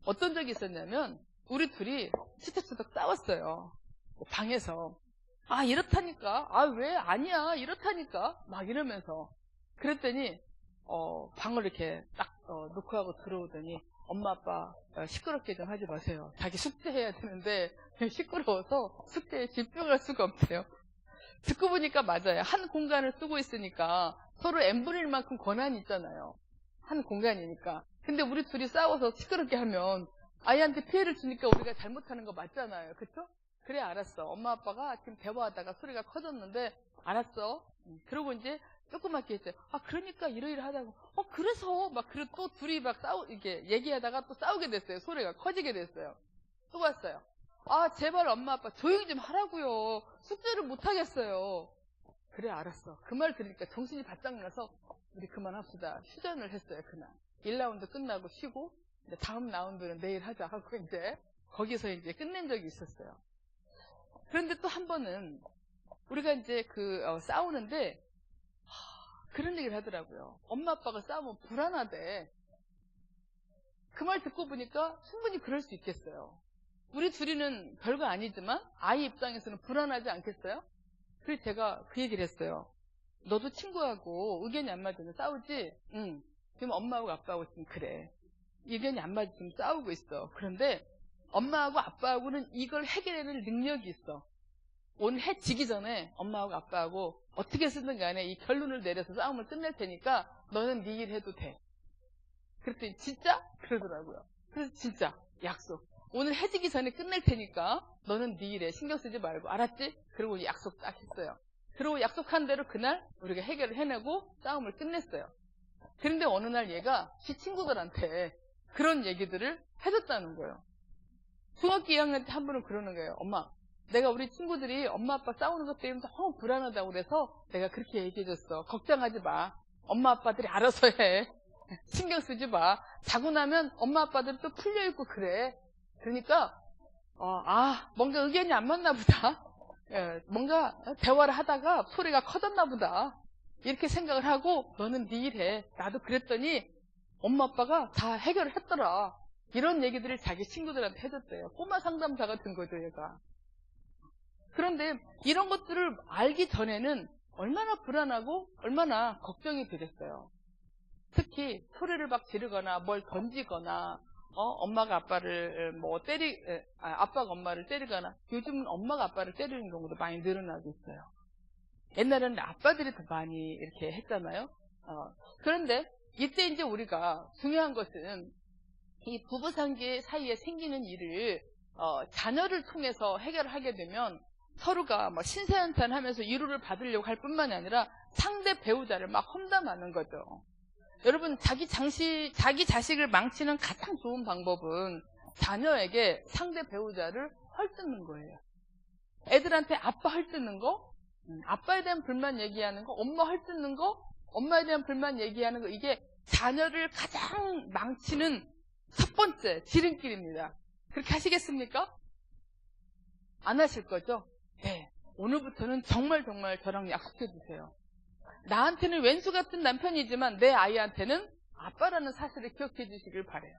어떤 적이 있었냐면 우리 둘이 치떡치떡 싸웠어요. 방에서. 아 이렇다니까. 아 왜 아니야 이렇다니까. 막 이러면서. 그랬더니 방을 이렇게 딱 놓고 하고 들어오더니 엄마 아빠 시끄럽게 좀 하지 마세요. 자기 숙제해야 되는데 시끄러워서 숙제에 집중할 수가 없대요. 듣고 보니까 맞아요. 한 공간을 쓰고 있으니까 서로 n분의 1만큼 권한이 있잖아요. 한 공간이니까. 근데 우리 둘이 싸워서 시끄럽게 하면 아이한테 피해를 주니까 우리가 잘못하는 거 맞잖아요. 그쵸? 그래 알았어. 엄마 아빠가 지금 대화하다가 소리가 커졌는데 알았어. 그러고 이제 조그맣게 했어요. 아 그러니까 이러이러하다고. 그래서 막 그리고 또 둘이 막 이렇게 얘기하다가 또 싸우게 됐어요. 소리가 커지게 됐어요. 또 왔어요. 아 제발 엄마 아빠 조용히 좀 하라고요. 숙제를 못 하겠어요. 그래 알았어. 그 말 들으니까 정신이 바짝 나서 우리 그만합시다. 휴전을 했어요. 그날 1라운드 끝나고 쉬고 이제 다음 라운드는 내일 하자 하고 이제 거기서 이제 끝낸 적이 있었어요. 그런데 또 한 번은 우리가 이제 싸우는데 그런 얘기를 하더라고요. 엄마 아빠가 싸우면 불안하대. 그 말 듣고 보니까 충분히 그럴 수 있겠어요. 우리 둘이는 별거 아니지만 아이 입장에서는 불안하지 않겠어요? 그래서 제가 그 얘기를 했어요. 너도 친구하고 의견이 안 맞으면 싸우지? 응. 지금 엄마하고 아빠하고 지금 그래. 의견이 안 맞으면 지금 싸우고 있어. 그런데 엄마하고 아빠하고는 이걸 해결해낼 능력이 있어. 오늘 해 지기 전에 엄마하고 아빠하고 어떻게 쓰든 간에 이 결론을 내려서 싸움을 끝낼 테니까 너는 네 일 해도 돼. 그랬더니 진짜? 그러더라고요. 그래서 진짜 약속. 오늘 해 지기 전에 끝낼 테니까 너는 네 일에 신경 쓰지 말고 알았지? 그리고 약속 딱 했어요. 그리고 약속한 대로 그날 우리가 해결을 해내고 싸움을 끝냈어요. 그런데 어느 날 얘가 지 친구들한테 그런 얘기들을 해줬다는 거예요. 중학교 2학년 때 한 번은 그러는 거예요. 엄마, 내가 우리 친구들이 엄마 아빠 싸우는 것 때문에 너무 불안하다고 그래서 내가 그렇게 얘기해줬어. 걱정하지 마. 엄마 아빠들이 알아서 해. 신경 쓰지 마. 자고 나면 엄마 아빠들 또 풀려있고 그래. 그러니까 뭔가 의견이 안 맞나 보다. 예, 뭔가 대화를 하다가 소리가 커졌나 보다. 이렇게 생각을 하고 너는 네 일 해. 나도 그랬더니 엄마 아빠가 다 해결을 했더라. 이런 얘기들을 자기 친구들한테 해줬대요. 꼬마 상담사 같은 거죠, 얘가. 그런데 이런 것들을 알기 전에는 얼마나 불안하고 얼마나 걱정이 되겠어요. 특히 소리를 막 지르거나 뭘 던지거나 엄마가 아빠를 아빠가 엄마를 때리거나 요즘은 엄마가 아빠를 때리는 경우도 많이 늘어나고 있어요. 옛날에는 아빠들이 더 많이 이렇게 했잖아요. 그런데 이때 이제 우리가 중요한 것은 이 부부 관계 사이에 생기는 일을 자녀를 통해서 해결을 하게 되면 서로가 뭐 신세한탄하면서 위로를 받으려고 할 뿐만이 아니라 상대 배우자를 막 험담하는 거죠. 여러분 자기 자식을 망치는 가장 좋은 방법은 자녀에게 상대 배우자를 헐뜯는 거예요. 애들한테 아빠 헐뜯는 거, 아빠에 대한 불만 얘기하는 거, 엄마 헐뜯는 거, 엄마에 대한 불만 얘기하는 거, 이게 자녀를 가장 망치는 첫 번째 지름길입니다. 그렇게 하시겠습니까? 안 하실 거죠? 네. 오늘부터는 정말 저랑 약속해 주세요. 나한테는 왼수 같은 남편이지만 내 아이한테는 아빠라는 사실을 기억해 주시길 바래요.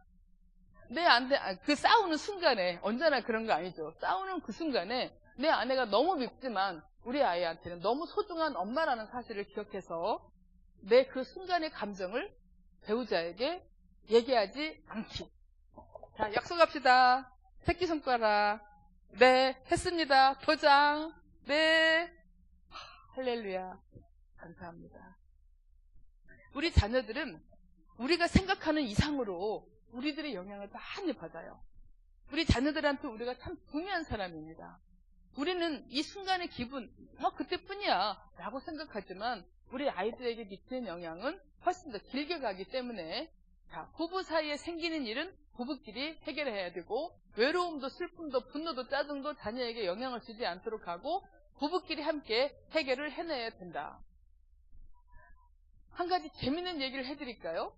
그 싸우는 순간에, 언제나 그런 거 아니죠. 싸우는 그 순간에 내 아내가 너무 밉지만 우리 아이한테는 너무 소중한 엄마라는 사실을 기억해서 내 그 순간의 감정을 배우자에게 얘기하지 않기. 자, 약속합시다. 새끼손가락. 네, 했습니다. 도장. 네. 할렐루야. 감사합니다. 우리 자녀들은 우리가 생각하는 이상으로 우리들의 영향을 많이 받아요. 우리 자녀들한테 우리가 참 중요한 사람입니다. 우리는 이 순간의 기분, 그때뿐이야 라고 생각하지만 우리 아이들에게 미치는 영향은 훨씬 더 길게 가기 때문에 부부 사이에 생기는 일은 부부끼리 해결해야 되고 외로움도 슬픔도 분노도 짜증도 자녀에게 영향을 주지 않도록 하고 부부끼리 함께 해결을 해내야 된다. 한 가지 재밌는 얘기를 해드릴까요?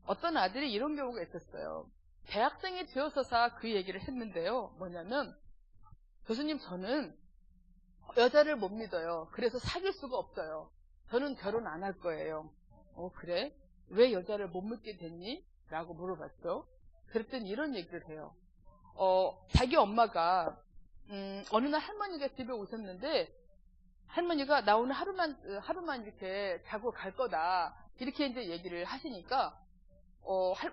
어떤 아들이 이런 경우가 있었어요. 대학생이 되어서서 그 얘기를 했는데요. 뭐냐면, 교수님, 저는 여자를 못 믿어요. 그래서 사귈 수가 없어요. 저는 결혼 안 할 거예요. 그래? 왜 여자를 못 믿게 됐니? 라고 물어봤죠. 그랬더니 이런 얘기를 해요. 자기 엄마가 어느 날 할머니가 집에 오셨는데, 할머니가 나 오늘 하루만 이렇게 자고 갈 거다. 이렇게 이제 얘기를 하시니까,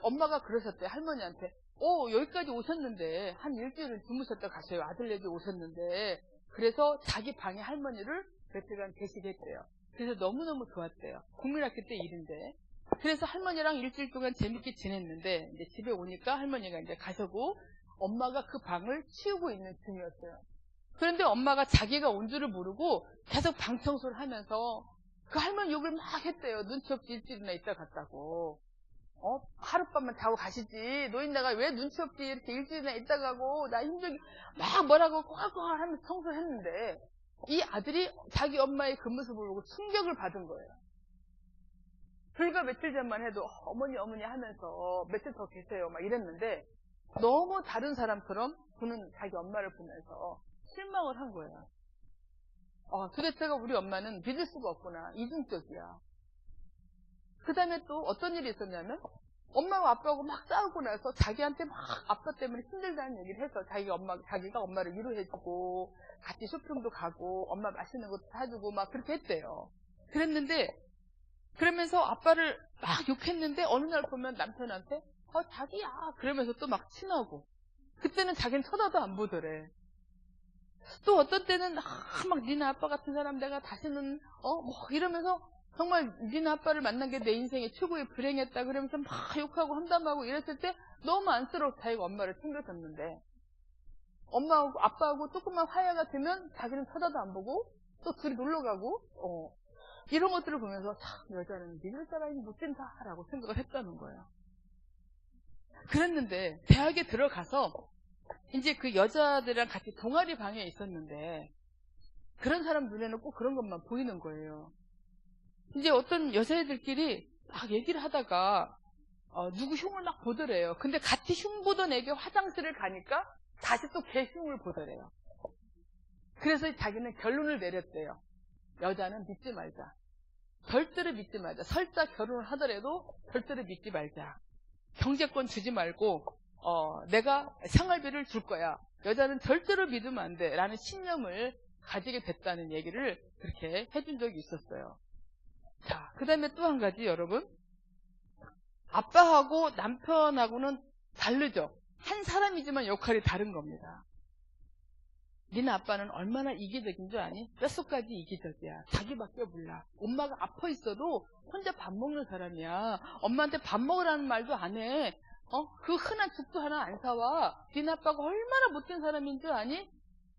엄마가 그러셨대요. 할머니한테. 여기까지 오셨는데, 한 일주일을 주무셨다 가세요. 아들네집 오셨는데. 그래서 자기 방에 할머니를 며칠간 계시게 했대요. 그래서 너무너무 좋았대요. 국민학교 때 일인데. 그래서 할머니랑 일주일 동안 재밌게 지냈는데, 이제 집에 오니까 할머니가 이제 가셔고, 엄마가 그 방을 치우고 있는 중이었어요. 그런데 엄마가 자기가 온 줄을 모르고 계속 방 청소를 하면서 그 할머니 욕을 막 했대요. 눈치 없이 일주일이나 있다 갔다고. 하룻밤만 자고 가시지. 노인네가 왜 눈치 없이 이렇게 일주일이나 있다 가고, 나 힘들게 막 뭐라고 꼴꼴 하면서 청소를 했는데, 이 아들이 자기 엄마의 그 모습을 보고 충격을 받은 거예요. 불과 며칠 전만 해도 어머니 하면서 며칠 더 계세요 막 이랬는데, 너무 다른 사람처럼 그는 자기 엄마를 보면서 실망을 한 거예요. 도대체가 우리 엄마는 믿을 수가 없구나. 이중적이야. 그 다음에 또 어떤 일이 있었냐면, 엄마와 아빠하고 막 싸우고 나서 자기한테 막 아빠 때문에 힘들다는 얘기를 해서 자기가 엄마를 위로해주고, 같이 쇼핑도 가고, 엄마 맛있는 것도 사주고 막 그렇게 했대요. 그러면서 아빠를 막 욕했는데, 어느 날 보면 남편한테, 자기야. 그러면서 또 막 친하고. 그때는 자기는 쳐다도 안 보더래. 또 어떤 때는, 막 니네 아빠 같은 사람 내가 다시는, 이러면서 정말 니네 아빠를 만난 게 내 인생의 최고의 불행했다. 그러면서 막 욕하고 험담하고 이랬을 때 너무 안쓰러워서 자기가 엄마를 챙겨줬는데, 엄마하고 아빠하고 조금만 화해가 되면 자기는 쳐다도 안 보고 또 둘이 놀러 가고, 이런 것들을 보면서 참 여자는 믿을 사람이 못 된다라고 생각을 했다는 거예요. 그랬는데 대학에 들어가서 이제 그 여자들이랑 같이 동아리 방에 있었는데, 그런 사람 눈에는 꼭 그런 것만 보이는 거예요. 이제 어떤 여자애들끼리 막 얘기를 하다가 누구 흉을 막 보더래요. 근데 같이 흉 보던 애가 화장실을 가니까 다시 또 걔 흉을 보더래요. 그래서 자기는 결론을 내렸대요. 여자는 믿지 말자. 절대로 믿지 말자. 설사 결혼을 하더라도 절대로 믿지 말자. 경제권 주지 말고 내가 생활비를 줄 거야. 여자는 절대로 믿으면 안 돼. 라는 신념을 가지게 됐다는 얘기를 그렇게 해준 적이 있었어요. 자, 그 다음에 또 한 가지 여러분. 아빠하고 남편하고는 다르죠. 한 사람이지만 역할이 다른 겁니다. 니네 아빠는 얼마나 이기적인 줄 아니? 뼛속까지 이기적이야. 자기밖에 몰라. 엄마가 아파 있어도 혼자 밥 먹는 사람이야. 엄마한테 밥 먹으라는 말도 안 해. 그 흔한 죽도 하나 안 사와. 니네 아빠가 얼마나 못된 사람인 줄 아니?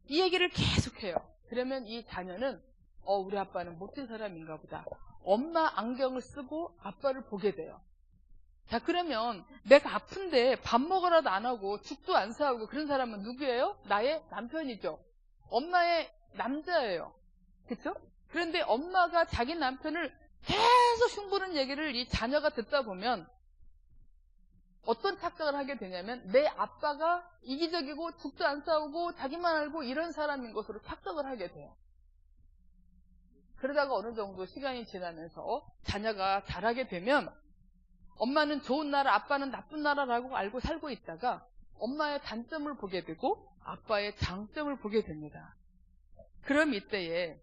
이 얘기를 계속해요. 그러면 이 자녀는 우리 아빠는 못된 사람인가 보다. 엄마 안경을 쓰고 아빠를 보게 돼요. 자, 그러면 내가 아픈데 밥 먹으라도 안 하고 죽도 안 사오고 그런 사람은 누구예요? 나의 남편이죠. 엄마의 남자예요. 그렇죠? 그런데 엄마가 자기 남편을 계속 흉보는 얘기를 이 자녀가 듣다 보면 어떤 착각을 하게 되냐면, 내 아빠가 이기적이고 죽도 안 싸우고 자기만 알고 이런 사람인 것으로 착각을 하게 돼요. 그러다가 어느 정도 시간이 지나면서 자녀가 자라게 되면 엄마는 좋은 나라, 아빠는 나쁜 나라라고 알고 살고 있다가 엄마의 단점을 보게 되고 아빠의 장점을 보게 됩니다. 그럼 이때에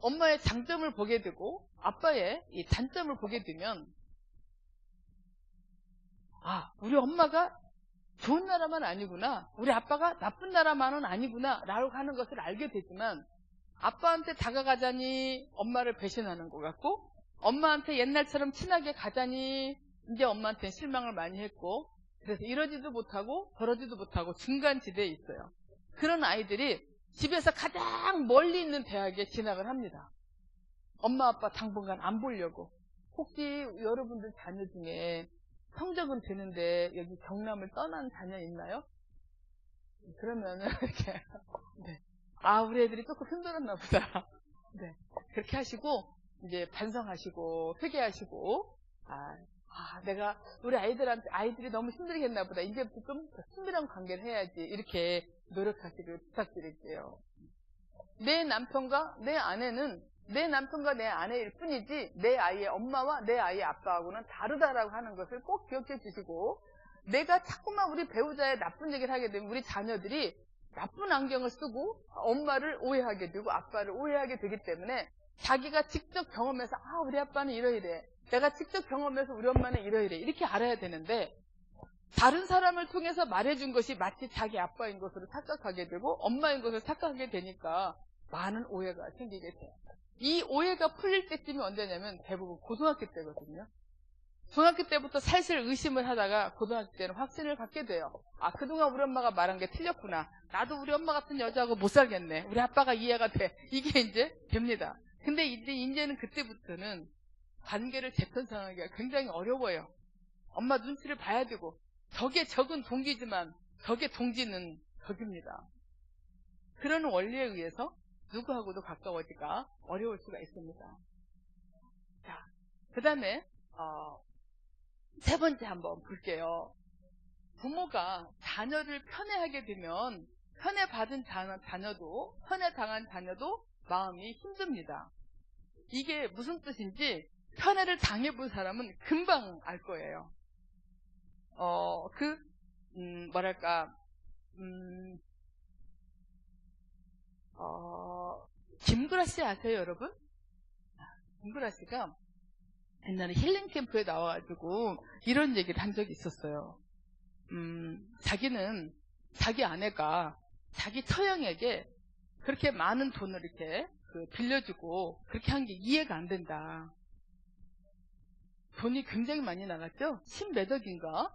엄마의 장점을 보게 되고 아빠의 이 단점을 보게 되면, 우리 엄마가 좋은 나라만 아니구나, 우리 아빠가 나쁜 나라만은 아니구나 라고 하는 것을 알게 되지만, 아빠한테 다가가자니 엄마를 배신하는 것 같고, 엄마한테 옛날처럼 친하게 가자니 이제 엄마한테 실망을 많이 했고, 그래서 이러지도 못하고 저러지도 못하고 중간지대에 있어요. 그런 아이들이 집에서 가장 멀리 있는 대학에 진학을 합니다. 엄마 아빠 당분간 안 보려고. 혹시 여러분들 자녀 중에 성적은 되는데 여기 경남을 떠난 자녀 있나요? 그러면은 이렇게 우리 애들이 조금 힘들었나 보다. 네. 그렇게 하시고 이제 반성하시고 회개하시고 내가 우리 아이들이 너무 힘들겠나 보다. 이제부터 좀 친밀한 관계를 해야지. 이렇게 노력하시길 부탁드릴게요. 내 남편과 내 아내는 내 남편과 내 아내일 뿐이지 내 아이의 엄마와 내 아이의 아빠하고는 다르다라고 하는 것을 꼭 기억해 주시고, 내가 자꾸만 우리 배우자의 나쁜 얘기를 하게 되면 우리 자녀들이 나쁜 안경을 쓰고 엄마를 오해하게 되고 아빠를 오해하게 되기 때문에 자기가 직접 경험해서 우리 아빠는 이러이래, 내가 직접 경험해서 우리 엄마는 이러이래, 이렇게 알아야 되는데 다른 사람을 통해서 말해준 것이 마치 자기 아빠인 것으로 착각하게 되고 엄마인 것으로 착각하게 되니까 많은 오해가 생기게 돼요. 이 오해가 풀릴 때쯤이 언제냐면 대부분 고등학교 때거든요. 중학교 때부터 살살 의심을 하다가 고등학교 때는 확신을 갖게 돼요. 그동안 우리 엄마가 말한 게 틀렸구나. 나도 우리 엄마 같은 여자하고 못 살겠네. 우리 아빠가 이해가 돼. 이게 이제 됩니다. 근데 이제는 그때부터는 관계를 재편성하기가 굉장히 어려워요. 엄마 눈치를 봐야 되고, 적은 동기지만 적의 동지는 적입니다. 그런 원리에 의해서 누구하고도 가까워지기가 어려울 수가 있습니다. 자, 그 다음에 세 번째 한번 볼게요. 부모가 자녀를 편애하게 되면 편애받은 자녀도, 편애당한 자녀도 마음이 힘듭니다. 이게 무슨 뜻인지 편애를 당해본 사람은 금방 알 거예요. 김구라 씨 아세요, 여러분? 김구라 씨가 옛날에 힐링 캠프에 나와가지고 이런 얘기를 한 적이 있었어요. 자기는 자기 아내가 자기 처형에게 그렇게 많은 돈을 이렇게 빌려주고 그렇게 한 게 이해가 안 된다. 돈이 굉장히 많이 나갔죠? 10몇억인가?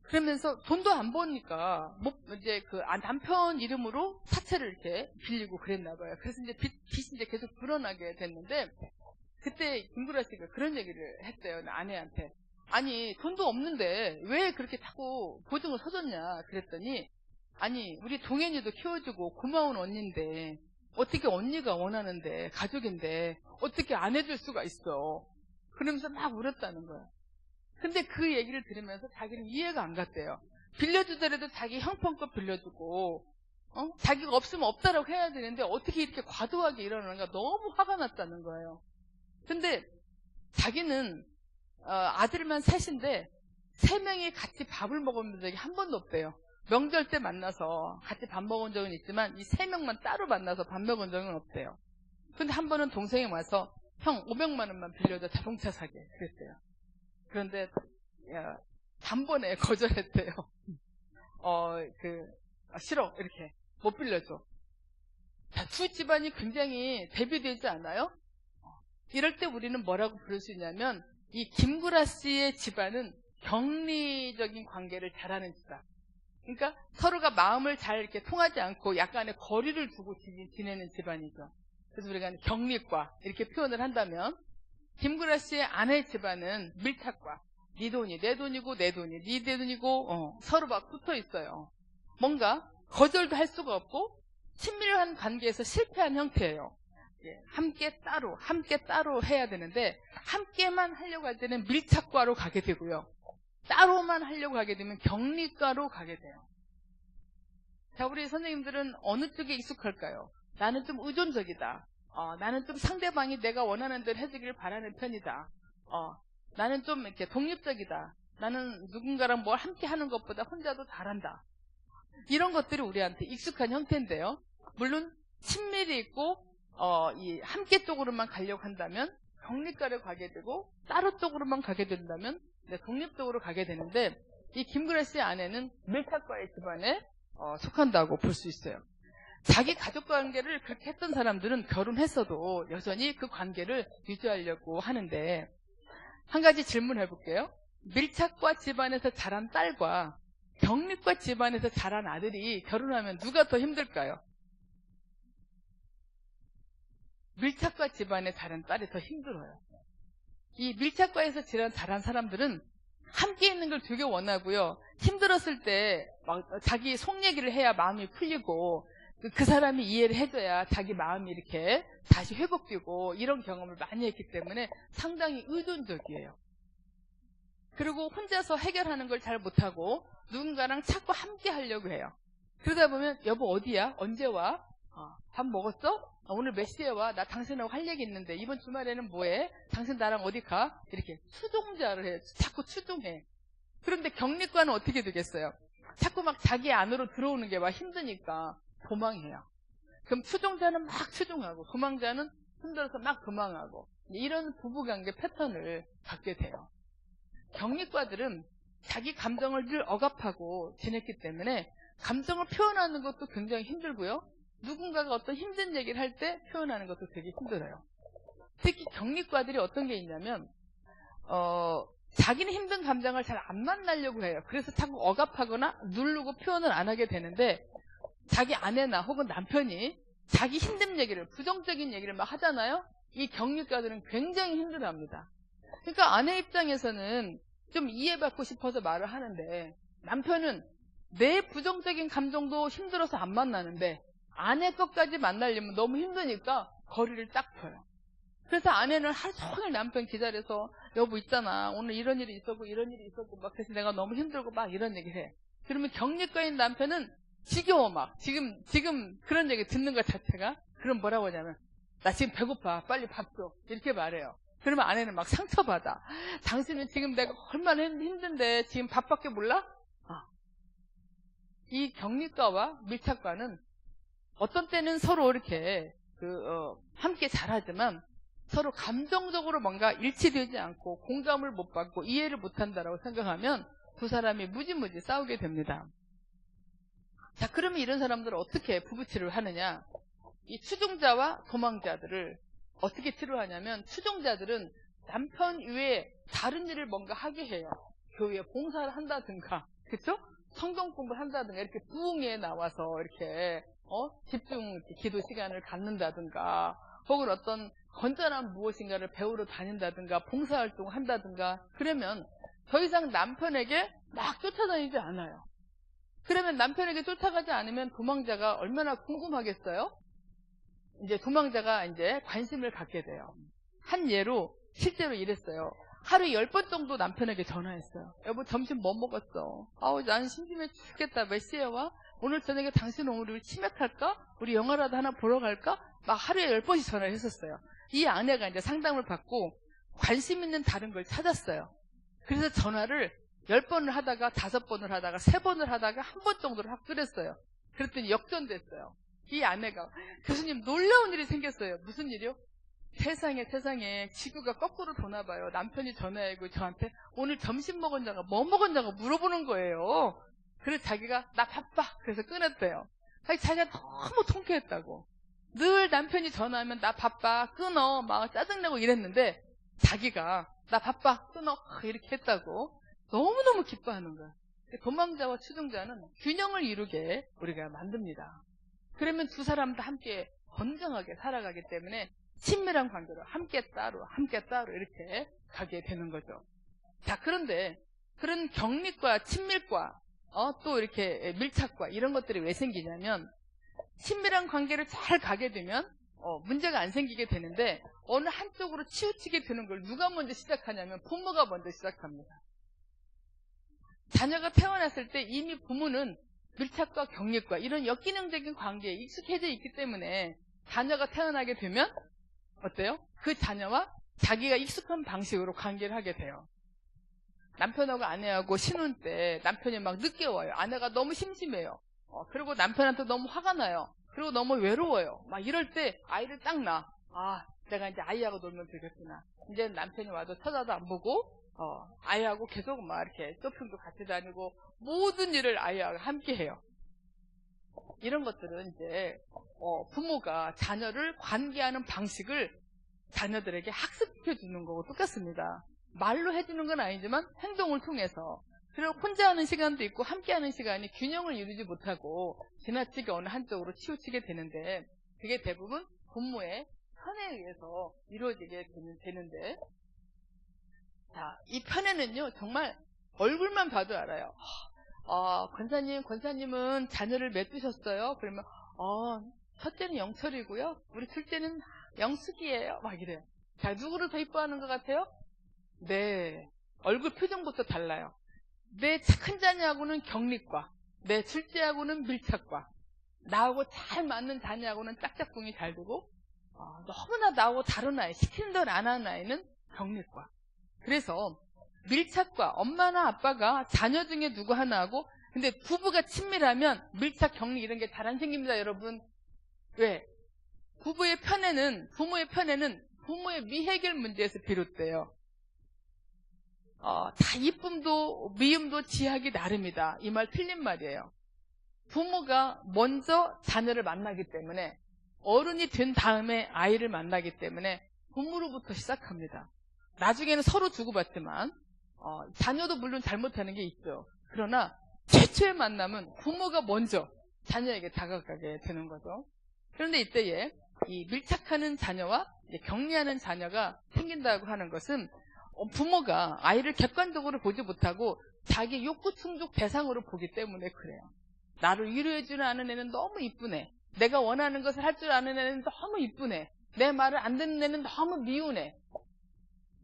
그러면서 돈도 안 버니까 이제 남편 이름으로 사채를 이렇게 빌리고 그랬나 봐요. 그래서 이제 빚이 이제 계속 불어나게 됐는데, 그때 김구라 씨가 그런 얘기를 했대요, 아내한테. 아니, 돈도 없는데 왜 그렇게 자꾸 보증을 서줬냐 그랬더니, 아니, 우리 동현이도 키워주고 고마운 언니인데 어떻게 언니가 원하는데, 가족인데 어떻게 안 해줄 수가 있어. 그러면서 막 울었다는 거야. 근데 그 얘기를 들으면서 자기는 이해가 안 갔대요. 빌려주더라도 자기 형편껏 빌려주고 자기가 없으면 없다라고 해야 되는데 어떻게 이렇게 과도하게 이러는가, 너무 화가 났다는 거예요. 근데 자기는 아들만 셋인데 3명이 같이 밥을 먹은 적이 한 번도 없대요. 명절 때 만나서 같이 밥 먹은 적은 있지만 이 3명만 따로 만나서 밥 먹은 적은 없대요. 근데 한 번은 동생이 와서 형 500만 원만 빌려줘, 자동차 사게 그랬대요. 그런데 단번에 거절했대요. 싫어, 이렇게 못 빌려줘. 자, 두 집안이 굉장히 대비되지 않아요? 이럴 때 우리는 뭐라고 부를 수 있냐면, 이 김구라 씨의 집안은 격리적인 관계를 잘하는 집안. 그러니까 서로가 마음을 잘 이렇게 통하지 않고 약간의 거리를 두고 지내는 집안이죠. 그래서 우리가 격리과 이렇게 표현을 한다면, 김구라 씨의 아내 집안은 밀착과, 네 돈이 내 돈이고 내 돈이 네 돈이고 서로 막 붙어 있어요. 뭔가 거절도 할 수가 없고 친밀한 관계에서 실패한 형태예요. 함께 따로 해야 되는데, 함께만 하려고 할 때는 밀착과로 가게 되고요. 따로만 하려고 하게 되면 격리과로 가게 돼요. 자, 우리 선생님들은 어느 쪽에 익숙할까요? 나는 좀 의존적이다. 나는 좀 상대방이 내가 원하는 대로 해주기를 바라는 편이다. 나는 좀 이렇게 독립적이다. 나는 누군가랑 뭘 함께 하는 것보다 혼자도 잘한다. 이런 것들이 우리한테 익숙한 형태인데요. 물론 친밀이 있고 이 함께 쪽으로만 가려고 한다면 격리과를 가게 되고, 따로 쪽으로만 가게 된다면 독립적으로 가게 되는데, 이 김구라 씨의 아내는 밀착과의 집안에 속한다고 볼 수 있어요. 자기 가족 관계를 그렇게 했던 사람들은 결혼했어도 여전히 그 관계를 유지하려고 하는데, 한 가지 질문해 볼게요. 밀착과 집안에서 자란 딸과 격리과 집안에서 자란 아들이 결혼하면 누가 더 힘들까요? 밀착과 집안에 자란 딸이 더 힘들어요. 이 밀착과에서 자란 사람들은 함께 있는 걸 되게 원하고요. 힘들었을 때 막 자기 속 얘기를 해야 마음이 풀리고, 그 사람이 이해를 해줘야 자기 마음이 이렇게 다시 회복되고 이런 경험을 많이 했기 때문에 상당히 의존적이에요. 그리고 혼자서 해결하는 걸 잘 못하고 누군가랑 자꾸 함께 하려고 해요. 그러다 보면 여보 어디야? 언제 와? 밥 먹었어? 오늘 몇 시에 와? 나 당신하고 할 얘기 있는데 이번 주말에는 뭐해? 당신 나랑 어디 가? 이렇게 추종자를 해요. 자꾸 추종해. 그런데 격리과는 어떻게 되겠어요? 자꾸 막 자기 안으로 들어오는 게 막 힘드니까 도망해요. 그럼 추종자는 막 추종하고 도망자는 힘들어서 막 도망하고 이런 부부관계 패턴을 갖게 돼요. 격리과들은 자기 감정을 늘 억압하고 지냈기 때문에 감정을 표현하는 것도 굉장히 힘들고요. 누군가가 어떤 힘든 얘기를 할 때 표현하는 것도 되게 힘들어요. 특히 격리과들이 어떤 게 있냐면 자기는 힘든 감정을 잘 안 만나려고 해요. 그래서 자꾸 억압하거나 누르고 표현을 안 하게 되는데 자기 아내나 혹은 남편이 자기 힘든 얘기를 부정적인 얘기를 막 하잖아요. 이 격리과들은 굉장히 힘들어합니다. 그러니까 아내 입장에서는 좀 이해받고 싶어서 말을 하는데 남편은 내 부정적인 감정도 힘들어서 안 만나는데 아내 것까지 만나려면 너무 힘드니까 거리를 딱 둬요. 그래서 아내는 하루 종일 남편 기다려서 여보 있잖아 오늘 이런 일이 있었고 이런 일이 있었고 막 그래서 내가 너무 힘들고 막 이런 얘기 해. 그러면 격리과인 남편은 지겨워 막 지금 그런 얘기 듣는 것 자체가 그럼 뭐라고 하냐면 나 지금 배고파 빨리 밥 줘 이렇게 말해요. 그러면 아내는 막 상처받아. 당신은 지금 내가 얼마나 힘든데 지금 밥밖에 몰라? 이 격리과와 밀착과는 어떤 때는 서로 이렇게 함께 잘하지만 서로 감정적으로 뭔가 일치되지 않고 공감을 못 받고 이해를 못한다라고 생각하면 두 사람이 무지무지 싸우게 됩니다. 자, 그러면 이런 사람들은 어떻게 부부 치료를 하느냐? 이 추종자와 도망자들을 어떻게 치료하냐면 추종자들은 남편 외에 다른 일을 뭔가 하게 해요. 교회에 봉사를 한다든가, 그렇죠? 성경 공부를 한다든가 이렇게 부흥회에 나와서 이렇게 집중 기도 시간을 갖는다든가 혹은 어떤 건전한 무엇인가를 배우러 다닌다든가 봉사활동을 한다든가 그러면 더 이상 남편에게 막 쫓아다니지 않아요. 그러면 남편에게 쫓아가지 않으면 도망자가 얼마나 궁금하겠어요? 이제 도망자가 이제 관심을 갖게 돼요. 한 예로 실제로 이랬어요. 하루에 10번 정도 남편에게 전화했어요. 여보 점심 뭐 먹었어? 아우 난 심심해 죽겠다. 몇 시에 와? 오늘 저녁에 당신 오늘 우리 치맥할까? 우리 영화라도 하나 보러 갈까? 막 하루에 10번씩 전화를 했었어요. 이 아내가 이제 상담을 받고 관심 있는 다른 걸 찾았어요. 그래서 전화를 10번을 하다가 5번을 하다가 3번을 하다가 한 번 정도를 확 끓였어요. 그랬더니 역전됐어요. 이 아내가 교수님 놀라운 일이 생겼어요. 무슨 일이요? 세상에 지구가 거꾸로 도나 봐요. 남편이 전화하고 저한테 오늘 점심 먹었냐고 뭐 먹었냐고 물어보는 거예요. 그래서 자기가 나 바빠 그래서 끊었대요. 자기가 너무 통쾌했다고. 늘 남편이 전화하면 나 바빠 끊어 막 짜증내고 이랬는데 자기가 나 바빠 끊어 이렇게 했다고 너무너무 기뻐하는 거야. 도망자와 추종자는 균형을 이루게 우리가 만듭니다. 그러면 두 사람 다 함께 건강하게 살아가기 때문에 친밀한 관계로 함께 따로 이렇게 가게 되는 거죠. 자, 그런데 그런 격리과, 친밀과, 또 이렇게 밀착과 이런 것들이 왜 생기냐면 친밀한 관계를 잘 가게 되면 문제가 안 생기게 되는데 어느 한쪽으로 치우치게 되는 걸 누가 먼저 시작하냐면 부모가 먼저 시작합니다. 자녀가 태어났을 때 이미 부모는 밀착과 격리과 이런 역기능적인 관계에 익숙해져 있기 때문에 자녀가 태어나게 되면 어때요? 그 자녀와 자기가 익숙한 방식으로 관계를 하게 돼요. 남편하고 아내하고 신혼 때 남편이 막 늦게 와요. 아내가 너무 심심해요. 그리고 남편한테 너무 화가 나요. 그리고 너무 외로워요. 막 이럴 때 아이를 딱 놔. 내가 이제 아이하고 놀면 되겠구나. 이제 남편이 와도 쳐다도 안 보고 아이하고 계속 막 이렇게 쇼핑도 같이 다니고 모든 일을 아이하고 함께 해요. 이런 것들은 이제 부모가 자녀를 관계하는 방식을 자녀들에게 학습해 주는 거고 똑같습니다. 말로 해주는 건 아니지만 행동을 통해서. 그리고 혼자 하는 시간도 있고 함께 하는 시간이 균형을 이루지 못하고 지나치게 어느 한쪽으로 치우치게 되는데 그게 대부분 부모의 편에 의해서 이루어지게 되는데 자, 이 편에는요 정말 얼굴만 봐도 알아요. 권사님은 자녀를 몇 두셨어요? 그러면 첫째는 영철이고요. 우리 둘째는 영숙이에요. 막 이래요. 자, 누구를 더 이뻐하는 것 같아요? 네. 얼굴 표정부터 달라요. 내 착한 자녀하고는 격리과, 내 둘째하고는 밀착과, 나하고 잘 맞는 자녀하고는 짝짝꿍이 잘 되고, 너무나 나하고 다른 아이, 시키는 대로 안 하는 아이는 격리과. 그래서 밀착과, 엄마나 아빠가 자녀 중에 누구 하나하고, 근데 부부가 친밀하면 밀착, 격리 이런 게 잘 안 생깁니다, 여러분. 왜? 부모의 편애는 부모의 미해결 문제에서 비롯돼요. 다 이쁨도 미움도 지하기 나름이다. 이 말 틀린 말이에요. 부모가 먼저 자녀를 만나기 때문에, 어른이 된 다음에 아이를 만나기 때문에 부모로부터 시작합니다. 나중에는 서로 주고받지만 자녀도 물론 잘못하는 게 있죠. 그러나 최초의 만남은 부모가 먼저 자녀에게 다가가게 되는 거죠. 그런데 이때에 이 밀착하는 자녀와 격리하는 자녀가 생긴다고 하는 것은 부모가 아이를 객관적으로 보지 못하고 자기 욕구 충족 대상으로 보기 때문에 그래요. 나를 위로해주는 아는 애는 너무 이쁘네. 내가 원하는 것을 할 줄 아는 애는 너무 이쁘네. 내 말을 안 듣는 애는 너무 미우네.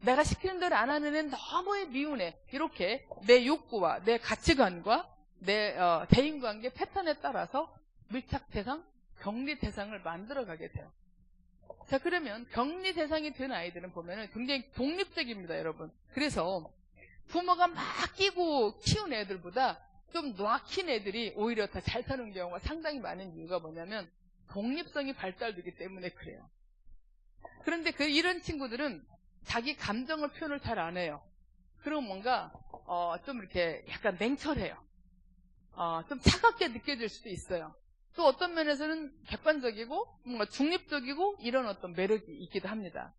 내가 시키는 대로 안 하는 애는 너무 미우네. 이렇게 내 욕구와 내 가치관과 내 대인관계 패턴에 따라서 밀착 대상, 격리 대상을 만들어가게 돼요. 자, 그러면 격리 대상이 된 아이들은 보면은 굉장히 독립적입니다, 여러분. 그래서 부모가 막 끼고 키운 애들보다 좀 놔킨 애들이 오히려 더 잘 사는 경우가 상당히 많은 이유가 뭐냐면 독립성이 발달되기 때문에 그래요. 그런데 이런 친구들은 자기 감정을 표현을 잘 안 해요. 그럼 뭔가 좀 이렇게 약간 냉철해요. 좀 차갑게 느껴질 수도 있어요. 또 어떤 면에서는 객관적이고 뭔가 중립적이고 이런 어떤 매력이 있기도 합니다.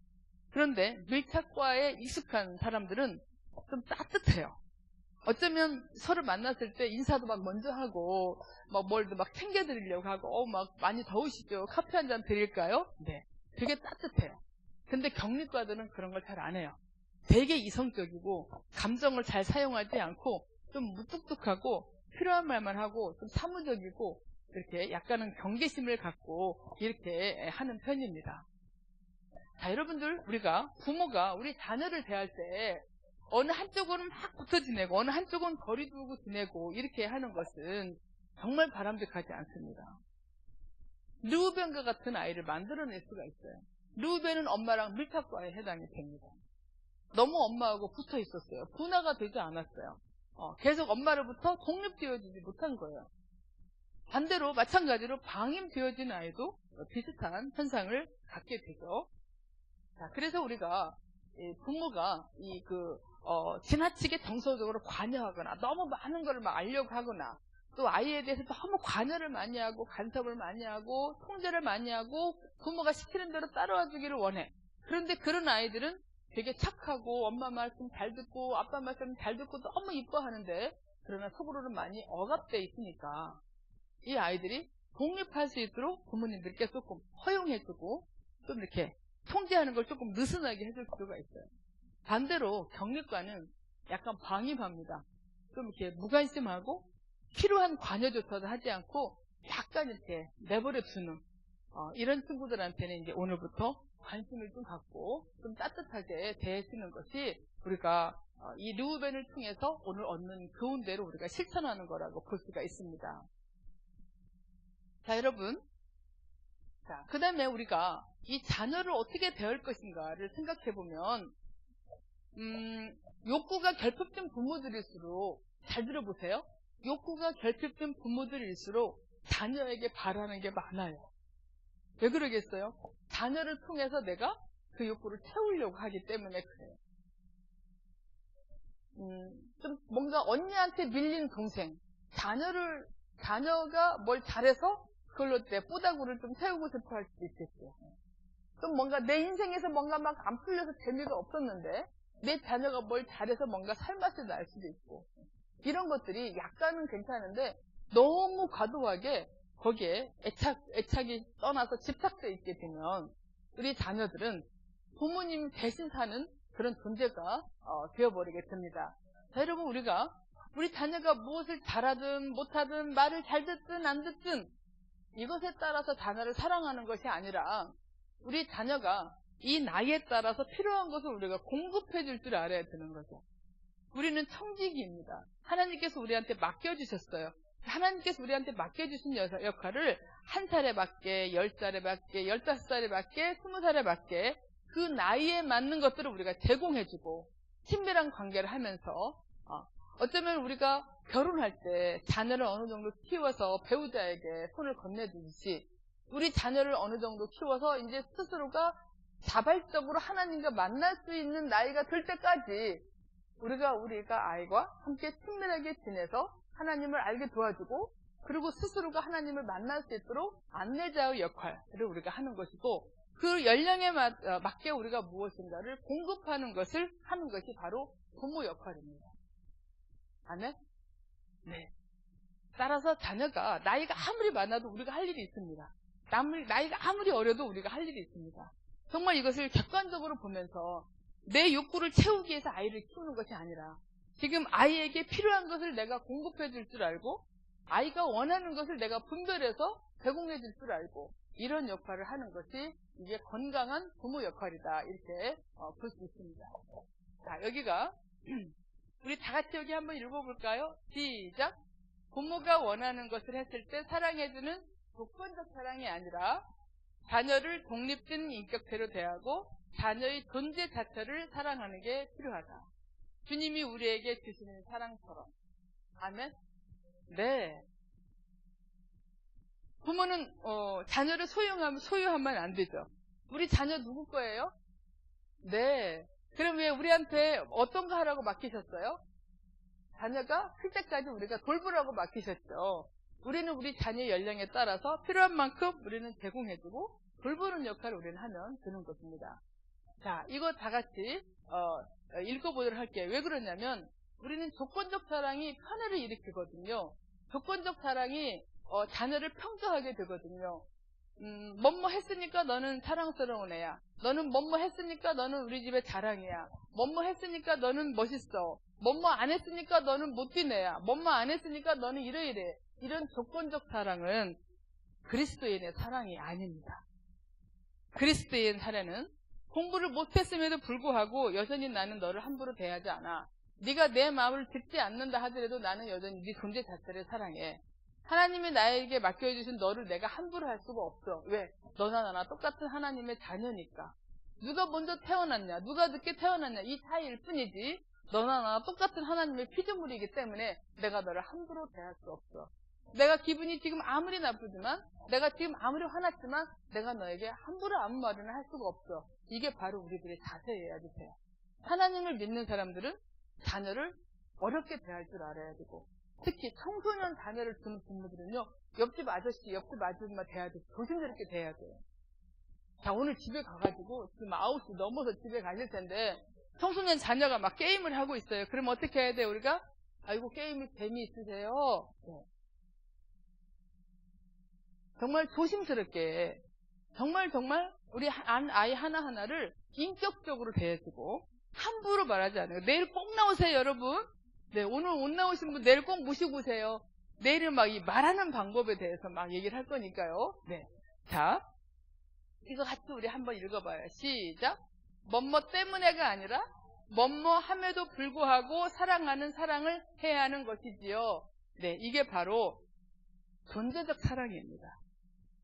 그런데 밀착과에 익숙한 사람들은 좀 따뜻해요. 어쩌면 서로 만났을 때 인사도 막 먼저 하고 막 뭘도 막 챙겨드리려고 하고 막 많이 더우시죠? 커피 한 잔 드릴까요? 네, 되게 따뜻해요. 근데 격리과들은 그런 걸 잘 안 해요. 되게 이성적이고 감정을 잘 사용하지 않고 좀 무뚝뚝하고 필요한 말만 하고 좀 사무적이고 이렇게 약간은 경계심을 갖고 이렇게 하는 편입니다. 자, 여러분들, 우리가 부모가 우리 자녀를 대할 때 어느 한쪽은 막 붙어 지내고 어느 한쪽은 거리 두고 지내고 이렇게 하는 것은 정말 바람직하지 않습니다. 르우벤과 같은 아이를 만들어낼 수가 있어요. 르우벤은 엄마랑 밀착과에 해당이 됩니다. 너무 엄마하고 붙어 있었어요. 분화가 되지 않았어요. 계속 엄마로부터 독립되어지지 못한 거예요. 반대로 마찬가지로 방임되어진 아이도 비슷한 현상을 갖게 되죠. 자, 그래서 우리가 부모가 지나치게 정서적으로 관여하거나 너무 많은 걸 막 알려고 하거나 또 아이에 대해서 너무 관여를 많이 하고 간섭을 많이 하고 통제를 많이 하고 부모가 시키는 대로 따라와 주기를 원해. 그런데 그런 아이들은 되게 착하고 엄마 말씀 잘 듣고 아빠 말씀 잘 듣고 너무 이뻐하는데 그러나 속으로는 많이 억압돼 있으니까 이 아이들이 독립할 수 있도록 부모님들께 조금 허용해주고 좀 이렇게 통제하는 걸 조금 느슨하게 해줄 필요가 있어요. 반대로 격리과는 약간 방임합니다. 좀 이렇게 무관심하고 필요한 관여조차도 하지 않고 약간 이렇게 내버려 두는 이런 친구들한테는 이제 오늘부터 관심을 좀 갖고 좀 따뜻하게 대해주는 것이 우리가 이 르우벤을 통해서 오늘 얻는 교훈대로 우리가 실천하는 거라고 볼 수가 있습니다. 자, 여러분. 자, 그 다음에 우리가 이 자녀를 어떻게 대할 것인가를 생각해 보면, 욕구가 결핍된 부모들일수록, 잘 들어보세요. 욕구가 결핍된 부모들일수록 자녀에게 바라는 게 많아요. 왜 그러겠어요? 자녀를 통해서 내가 그 욕구를 채우려고 하기 때문에 그래요. 좀 뭔가 언니한테 밀린 동생, 자녀가 뭘 잘해서 그걸로 내 뽀다구를 좀 채우고 싶어 할 수도 있겠죠. 좀 뭔가 내 인생에서 뭔가 막 안 풀려서 재미가 없었는데 내 자녀가 뭘 잘해서 뭔가 살맛이 날 수도 있고 이런 것들이 약간은 괜찮은데 너무 과도하게 거기에 애착이 떠나서 집착되어 있게 되면 우리 자녀들은 부모님 대신 사는 그런 존재가 되어버리게 됩니다. 자, 여러분, 우리 자녀가 무엇을 잘하든 못하든 말을 잘 듣든 안 듣든 이것에 따라서 자녀를 사랑하는 것이 아니라 우리 자녀가 이 나이에 따라서 필요한 것을 우리가 공급해 줄 줄 알아야 되는 거죠. 우리는 청지기입니다. 하나님께서 우리한테 맡겨주셨어요. 하나님께서 우리한테 맡겨주신 역할을 1살에 맞게, 10살에 맞게, 15살에 맞게, 20살에 맞게 그 나이에 맞는 것들을 우리가 제공해주고 친밀한 관계를 하면서 어쩌면 우리가 결혼할 때 자녀를 어느 정도 키워서 배우자에게 손을 건네주듯이 우리 자녀를 어느 정도 키워서 이제 스스로가 자발적으로 하나님과 만날 수 있는 나이가 될 때까지 우리가 아이와 함께 친밀하게 지내서 하나님을 알게 도와주고 그리고 스스로가 하나님을 만날 수 있도록 안내자의 역할을 우리가 하는 것이고 그 연령에 맞게 우리가 무엇인가를 공급하는 것을 하는 것이 바로 부모 역할입니다. 아멘? 네. 따라서 자녀가 나이가 아무리 많아도 우리가 할 일이 있습니다. 나이가 아무리 어려도 우리가 할 일이 있습니다. 정말 이것을 객관적으로 보면서 내 욕구를 채우기 위해서 아이를 키우는 것이 아니라 지금 아이에게 필요한 것을 내가 공급해 줄 줄 알고 아이가 원하는 것을 내가 분별해서 제공해 줄 줄 알고 이런 역할을 하는 것이 이게 건강한 부모 역할이다 이렇게 볼 수 있습니다. 자, 여기가 우리 다 같이 여기 한번 읽어볼까요? 시작! 부모가 원하는 것을 했을 때 사랑해주는 조건적 사랑이 아니라 자녀를 독립된 인격체로 대하고 자녀의 존재 자체를 사랑하는 게 필요하다. 주님이 우리에게 주시는 사랑처럼. 아멘? 네. 부모는 자녀를 소유하면 안 되죠. 우리 자녀 누구 거예요? 네. 그럼 왜 우리한테 어떤 거 하라고 맡기셨어요? 자녀가 클 때까지 우리가 돌보라고 맡기셨죠. 우리는 우리 자녀 연령에 따라서 필요한 만큼 우리는 제공해주고 돌보는 역할을 우리는 하면 되는 것입니다. 자, 이거 다 같이 읽어보도록 할게요. 왜 그러냐면 우리는 조건적 사랑이 편애를 일으키거든요. 조건적 사랑이 자녀를 평가하게 되거든요. 뭐뭐 했으니까 너는 사랑스러운 애야. 너는 뭐뭐 했으니까 너는 우리 집의 자랑이야. 뭐뭐 했으니까 너는 멋있어. 뭐뭐 안 했으니까 너는 못된 애야. 뭐뭐 안 했으니까 너는 이래. 이런 조건적 사랑은 그리스도인의 사랑이 아닙니다. 그리스도인 사랑은 공부를 못했음에도 불구하고 여전히 나는 너를 함부로 대하지 않아. 네가 내 마음을 듣지 않는다 하더라도 나는 여전히 네 존재 자체를 사랑해. 하나님이 나에게 맡겨주신 너를 내가 함부로 할 수가 없어. 왜? 너나 나나 똑같은 하나님의 자녀니까. 누가 먼저 태어났냐, 누가 늦게 태어났냐 이 차이일 뿐이지 너나 나나 똑같은 하나님의 피조물이기 때문에 내가 너를 함부로 대할 수 없어. 내가 기분이 지금 아무리 나쁘지만 내가 지금 아무리 화났지만 내가 너에게 함부로 아무 말이나 할 수가 없어. 이게 바로 우리들의 자세여야 돼요. 하나님을 믿는 사람들은 자녀를 어렵게 대할 줄 알아야 되고 특히 청소년 자녀를 두는 부모들은요 옆집 아저씨, 옆집 아줌마 대해야 돼. 조심스럽게 대해야 돼요. 자, 오늘 집에 가가지고 지금 9시 넘어서 집에 가실 텐데 청소년 자녀가 막 게임을 하고 있어요. 그럼 어떻게 해야 돼요 우리가? 아이고 게임이 재미있으세요. 네. 정말 조심스럽게 정말 우리 아이 하나하나를 인격적으로 대해주고 함부로 말하지 않아요. 내일 꼭 나오세요 여러분. 네, 오늘 못 나오신 분 내일 꼭 모시고 오세요. 내일은 막 이 말하는 방법에 대해서 막 얘기를 할 거니까요. 네, 자 이거 같이 우리 한번 읽어봐요. 시작. 뭐뭐 때문에가 아니라 뭐뭐 함에도 불구하고 사랑하는 사랑을 해야 하는 것이지요. 네, 이게 바로 존재적 사랑입니다.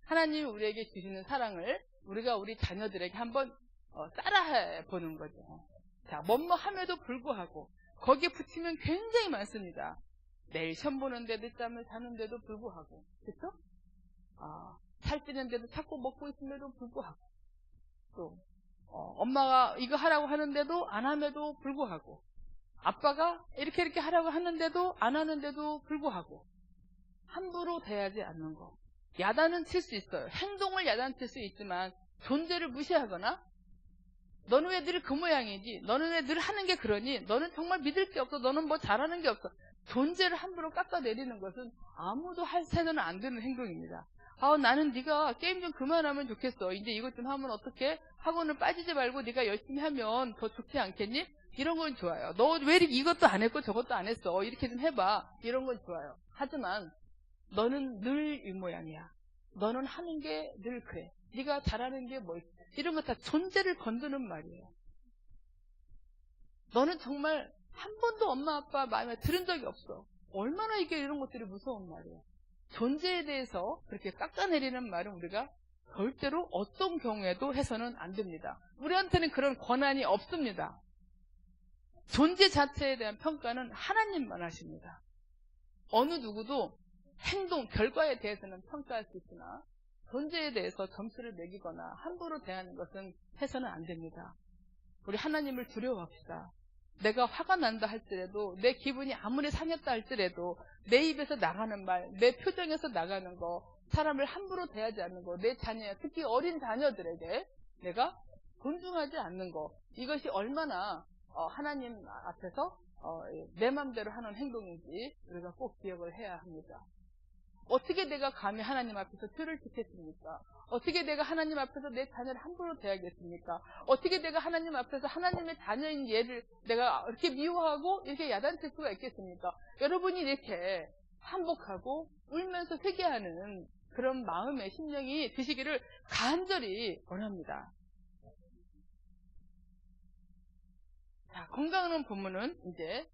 하나님이 우리에게 주시는 사랑을 우리가 우리 자녀들에게 한번 따라해 보는 거죠. 자, 뭐뭐 함에도 불구하고 거기에 붙이면 굉장히 많습니다. 내일 시험 보는데 늦잠을 자는데도 불구하고, 그렇죠? 살찌는데도 자꾸 먹고 있음에도 불구하고, 또 엄마가 이거 하라고 하는데도 안 함에도 불구하고, 아빠가 이렇게 하라고 하는데도 안 하는데도 불구하고, 함부로 대하지 않는 거. 야단은 칠 수 있어요. 행동을 야단칠 수 있지만 존재를 무시하거나 너는 왜 늘 그 모양이지? 너는 왜 늘 하는 게 그러니? 너는 정말 믿을 게 없어. 너는 뭐 잘하는 게 없어. 존재를 함부로 깎아내리는 것은 아무도 해서는 안 되는 행동입니다. 나는 네가 게임 좀 그만하면 좋겠어. 이제 이것 좀 하면 어떡해? 학원을 빠지지 말고 네가 열심히 하면 더 좋지 않겠니? 이런 건 좋아요. 너 왜 이것도 안 했고 저것도 안 했어? 이렇게 좀 해봐. 이런 건 좋아요. 하지만 너는 늘 이 모양이야. 너는 하는 게 늘 그래. 네가 잘하는 게 뭐 있어. 이런 거 다 존재를 건드는 말이에요. 너는 정말 한 번도 엄마 아빠 마음에 들은 적이 없어. 얼마나 이게 이런 것들이 무서운 말이에요. 존재에 대해서 그렇게 깎아내리는 말은 우리가 절대로 어떤 경우에도 해서는 안 됩니다. 우리한테는 그런 권한이 없습니다. 존재 자체에 대한 평가는 하나님만 하십니다. 어느 누구도 행동, 결과에 대해서는 평가할 수 있으나 존재에 대해서 점수를 매기거나 함부로 대하는 것은 해서는 안 됩니다. 우리 하나님을 두려워합시다. 내가 화가 난다 할지라도, 내 기분이 아무리 상했다 할지라도 내 입에서 나가는 말, 내 표정에서 나가는 거, 사람을 함부로 대하지 않는 거, 내 자녀, 특히 어린 자녀들에게 내가 존중하지 않는 거, 이것이 얼마나 하나님 앞에서 내 맘대로 하는 행동인지 우리가 꼭 기억을 해야 합니다. 어떻게 내가 감히 하나님 앞에서 표를 지켰습니까? 어떻게 내가 하나님 앞에서 내 자녀를 함부로 대하겠습니까? 어떻게 내가 하나님 앞에서 하나님의 자녀인 얘를 내가 이렇게 미워하고 이렇게 야단칠 수가 있겠습니까? 여러분이 이렇게 항복하고 울면서 회개하는 그런 마음의 심령이 드시기를 간절히 원합니다. 자, 건강한 본문은 이제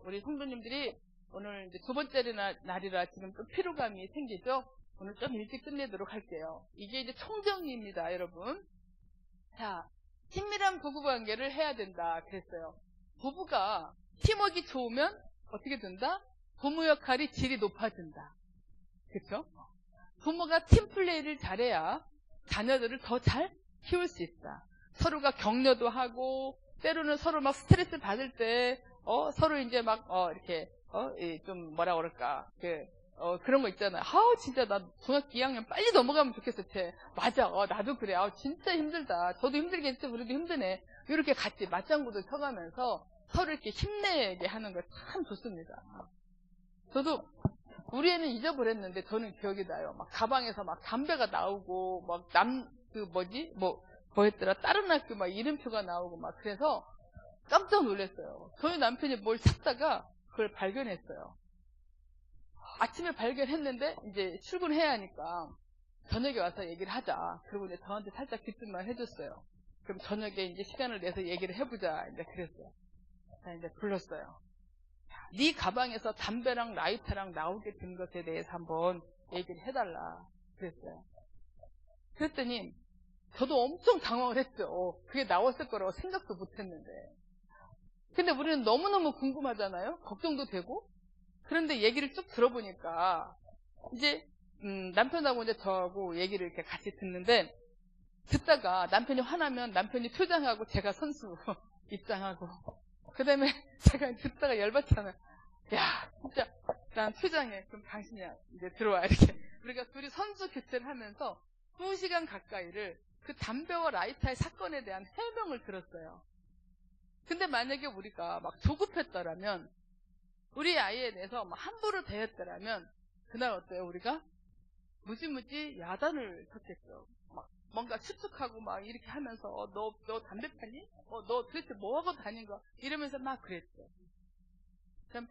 우리 성도님들이 오늘 이제 두 번째 날이라 지금 또 피로감이 생기죠? 오늘 좀 일찍 끝내도록 할게요. 이게 이제 총정리입니다, 여러분. 자, 친밀한 부부관계를 해야 된다 그랬어요. 부부가 팀워크가 좋으면 어떻게 된다? 부모 역할이 질이 높아진다. 그렇죠? 부모가 팀플레이를 잘해야 자녀들을 더 잘 키울 수 있다. 서로가 격려도 하고 때로는 서로 막 스트레스 받을 때 서로 이제 막 이렇게 좀 뭐라 그럴까 그런 거 있잖아요. 진짜 나 중학교 2학년 빨리 넘어가면 좋겠어. 맞아. 나도 그래. 진짜 힘들다. 저도 힘들겠지. 우리도 힘드네. 이렇게 같이 맞장구도 쳐가면서 서로 이렇게 힘내게 하는 거 참 좋습니다. 저도 우리 애는 잊어버렸는데 저는 기억이 나요. 막 가방에서 막 담배가 나오고 막 뭐였더라? 다른 학교 막 이름표가 나오고 막 그래서 깜짝 놀랐어요. 저희 남편이 뭘 찾다가 그걸 발견했어요. 아침에 발견했는데 이제 출근해야 하니까 저녁에 와서 얘기를 하자. 그리고 이제 저한테 살짝 뒷짓말 해줬어요. 그럼 저녁에 이제 시간을 내서 얘기를 해보자. 이제 그랬어요. 자, 이제 불렀어요. 네 가방에서 담배랑 라이터랑 나오게 된 것에 대해서 한번 얘기를 해달라. 그랬어요. 그랬더니 저도 엄청 당황을 했죠. 그게 나왔을 거라고 생각도 못 했는데. 근데 우리는 너무너무 궁금하잖아요. 걱정도 되고. 그런데 얘기를 쭉 들어보니까 이제 남편하고 이제 저하고 얘기를 이렇게 같이 듣는데 듣다가 남편이 화나면 남편이 표장하고 제가 선수 입장하고 그 다음에 제가 듣다가 열받잖아요. 야 진짜 난 표장해. 그럼 당신이야 이제 들어와 이렇게 우리가 둘이 선수 교체를 하면서 2시간 가까이를 그 담배와 라이터의 사건에 대한 해명을 들었어요. 근데 만약에 우리가 막 조급했더라면 우리 아이에 대해서 막 함부로 대했더라면 그날 어때요? 우리가 무지무지 야단을 쳤겠죠. 막 뭔가 추측하고 막 이렇게 하면서 너 담배 파니? 너 도대체 뭐하고 다닌 거야? 이러면서 막 그랬죠. 참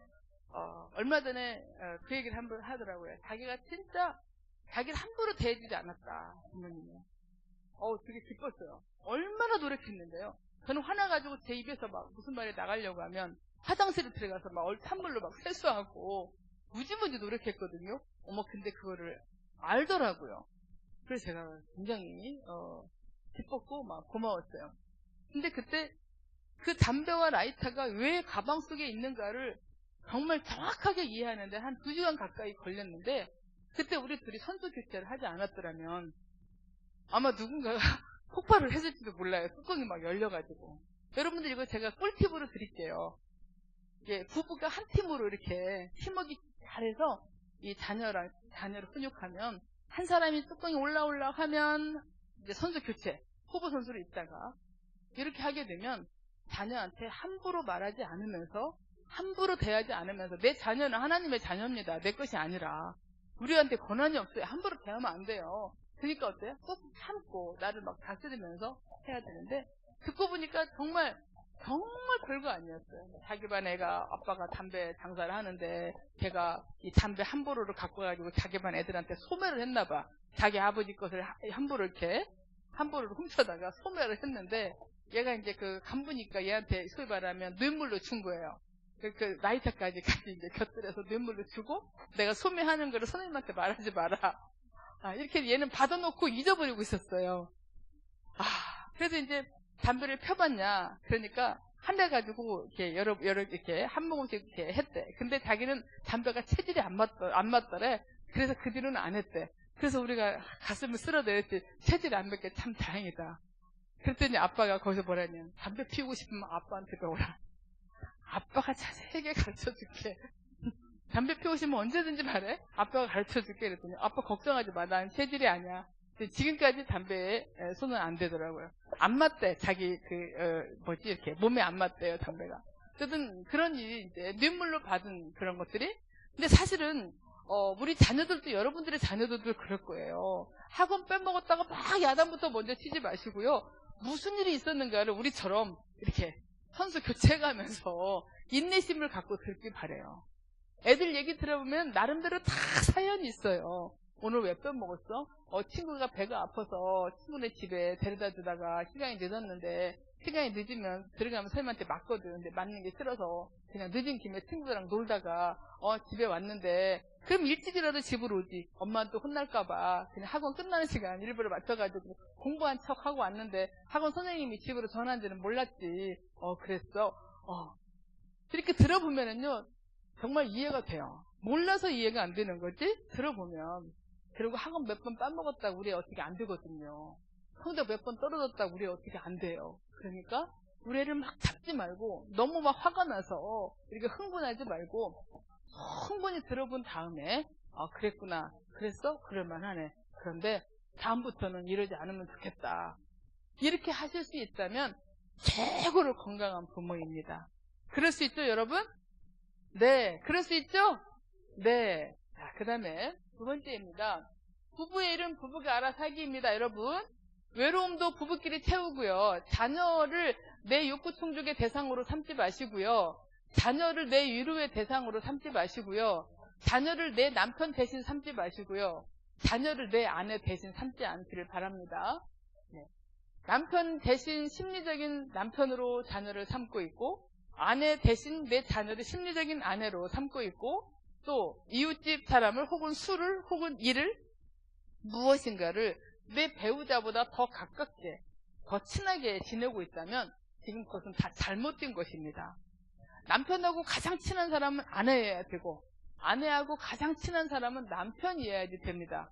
얼마 전에 그 얘기를 한번 하더라고요. 자기가 진짜 자기를 함부로 대해주지 않았다. 부모님이. 되게 기뻤어요. 얼마나 노력했는데요. 저는 화나가지고 제 입에서 막 무슨 말이 나가려고 하면 화장실에 들어가서 막 찬물로 막 세수하고 무지무지 노력했거든요. 근데 그거를 알더라고요. 그래서 제가 굉장히 기뻤고 막 고마웠어요. 근데 그때 그 담배와 라이터가 왜 가방 속에 있는가를 정말 정확하게 이해하는데 한 2시간 가까이 걸렸는데 그때 우리 둘이 선수 교체를 하지 않았더라면 아마 누군가가 폭발을 했을지도 몰라요. 뚜껑이 막 열려가지고. 여러분들 이거 제가 꿀팁으로 드릴게요. 부부가 한 팀으로 이렇게 팀워크 잘해서 이 자녀를 훈육하면 한 사람이 뚜껑이 올라오려고 하면 이제 선수 교체, 후보 선수로 있다가 이렇게 하게 되면 자녀한테 함부로 말하지 않으면서 함부로 대하지 않으면서 내 자녀는 하나님의 자녀입니다. 내 것이 아니라 우리한테 권한이 없어요. 함부로 대하면 안 돼요. 그러니까 어때요? 꼭 참고 나를 막 다스리면서 해야 되는데 듣고 보니까 정말 정말 별거 아니었어요. 자기 반 애가 아빠가 담배 장사를 하는데 걔가 이 담배 한 보루를 갖고 가지고 자기 반 애들한테 소매를 했나 봐. 자기 아버지 것을 함부로 이렇게 한 보루를 훔쳐다가 소매를 했는데 얘가 이제 그 간부니까 얘한테 소위 말하면 뇌물로 준 거예요. 그 라이터까지 같이 이제 곁들여서 뇌물로 주고 내가 소매하는 거를 선생님한테 말하지 마라. 이렇게 얘는 받아놓고 잊어버리고 있었어요. 그래서 이제 담배를 펴봤냐. 그러니까 한 달 가지고 이렇게 여러 이렇게 한 모금씩 이렇게 했대. 근데 자기는 담배가 체질이 안 맞더래. 그래서 그 뒤로는 안 했대. 그래서 우리가 가슴을 쓸어내렸지. 체질이 안 맞게 참 다행이다. 그랬더니 아빠가 거기서 뭐라냐면 담배 피우고 싶으면 아빠한테 배워라. 아빠가 자세하게 가르쳐줄게. 담배 피우고 싶으면 언제든지 말해. 아빠가 가르쳐줄게. 그랬더니 아빠 걱정하지 마. 난 체질이 아니야. 지금까지 담배에 손은 안 대더라고요. 안 맞대. 자기 이렇게 몸에 안 맞대요, 담배가. 어쨌든 그런 일이 이제 뇌물로 받은 그런 것들이. 근데 사실은 우리 자녀들도 여러분들의 자녀들도 그럴 거예요. 학원 빼먹었다가 막 야단부터 먼저 치지 마시고요. 무슨 일이 있었는가를 우리처럼 이렇게 선수 교체해가면서 인내심을 갖고 들길 바래요. 애들 얘기 들어보면 나름대로 다 사연이 있어요. 오늘 왜 빼먹었어? 친구가 배가 아파서 친구네 집에 데려다 주다가 시간이 늦었는데 시간이 늦으면 들어가면 선생님한테 맞거든. 근데 맞는 게 싫어서 그냥 늦은 김에 친구들랑 놀다가 집에 왔는데 그럼 일찍이라도 집으로 오지. 엄마한테 혼날까봐 그냥 학원 끝나는 시간 일부러 맞춰가지고 공부한 척하고 왔는데 학원 선생님이 집으로 전화한지는 몰랐지. 그랬어. 이렇게 들어보면은요 정말 이해가 돼요. 몰라서 이해가 안 되는 거지 들어보면. 그리고 학원 몇 번 빠먹었다고 우리 어떻게 안 되거든요. 성적 몇 번 떨어졌다고 우리 어떻게 안 돼요. 그러니까 우리 애를 막 잡지 말고 너무 막 화가 나서 이렇게 흥분하지 말고 충분히 들어본 다음에 그랬구나. 그랬어? 그럴만하네. 그런데 다음부터는 이러지 않으면 좋겠다. 이렇게 하실 수 있다면 최고로 건강한 부모입니다. 그럴 수 있죠, 여러분? 네. 그럴 수 있죠? 네. 자, 그 다음에 두 번째입니다. 부부의 일은 부부가 알아서 하기입니다, 여러분. 외로움도 부부끼리 채우고요. 자녀를 내 욕구 충족의 대상으로 삼지 마시고요. 자녀를 내 위로의 대상으로 삼지 마시고요. 자녀를 내 남편 대신 삼지 마시고요. 자녀를 내 아내 대신 삼지 않기를 바랍니다. 네. 남편 대신 심리적인 남편으로 자녀를 삼고 있고 아내 대신 내 자녀를 심리적인 아내로 삼고 있고 또 이웃집 사람을 혹은 술을 혹은 일을 무엇인가를 내 배우자보다 더 가깝게 더 친하게 지내고 있다면 지금 그것은 다 잘못된 것입니다. 남편하고 가장 친한 사람은 아내여야 되고 아내하고 가장 친한 사람은 남편이어야지 됩니다.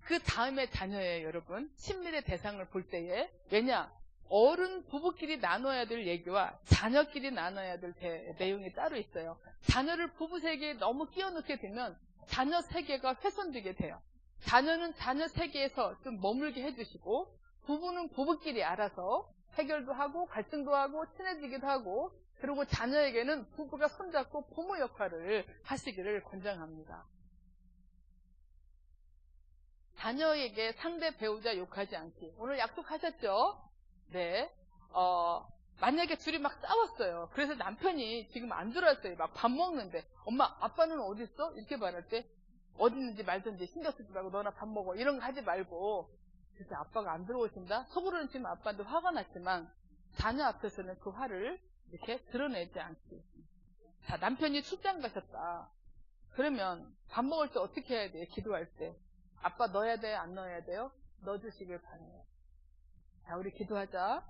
그 다음에 자녀예요, 여러분. 친밀의 대상을 볼 때에. 왜냐? 어른 부부끼리 나눠야 될 얘기와 자녀끼리 나눠야 될 내용이 따로 있어요. 자녀를 부부 세계에 너무 끼워넣게 되면 자녀 세계가 훼손되게 돼요. 자녀는 자녀 세계에서 좀 머물게 해주시고 부부는 부부끼리 알아서 해결도 하고 갈등도 하고 친해지기도 하고 그리고 자녀에게는 부부가 손잡고 부모 역할을 하시기를 권장합니다. 자녀에게 상대 배우자 욕하지 않기. 오늘 약속하셨죠? 네. 만약에 둘이 막 싸웠어요. 그래서 남편이 지금 안 들어왔어요. 막 밥 먹는데 엄마 아빠는 어디 있어? 이렇게 말할 때 어디 있는지 말든지 신경 쓰지 말고 너나 밥 먹어. 이런 거 하지 말고 그래서 아빠가 안 들어오신다? 속으로는 지금 아빠한테 화가 났지만 자녀 앞에서는 그 화를 이렇게 드러내지 않기. 자, 남편이 출장 가셨다. 그러면 밥 먹을 때 어떻게 해야 돼요? 기도할 때. 아빠 넣어야 돼요? 안 넣어야 돼요? 넣어주시길 바라요. 자, 우리 기도하자.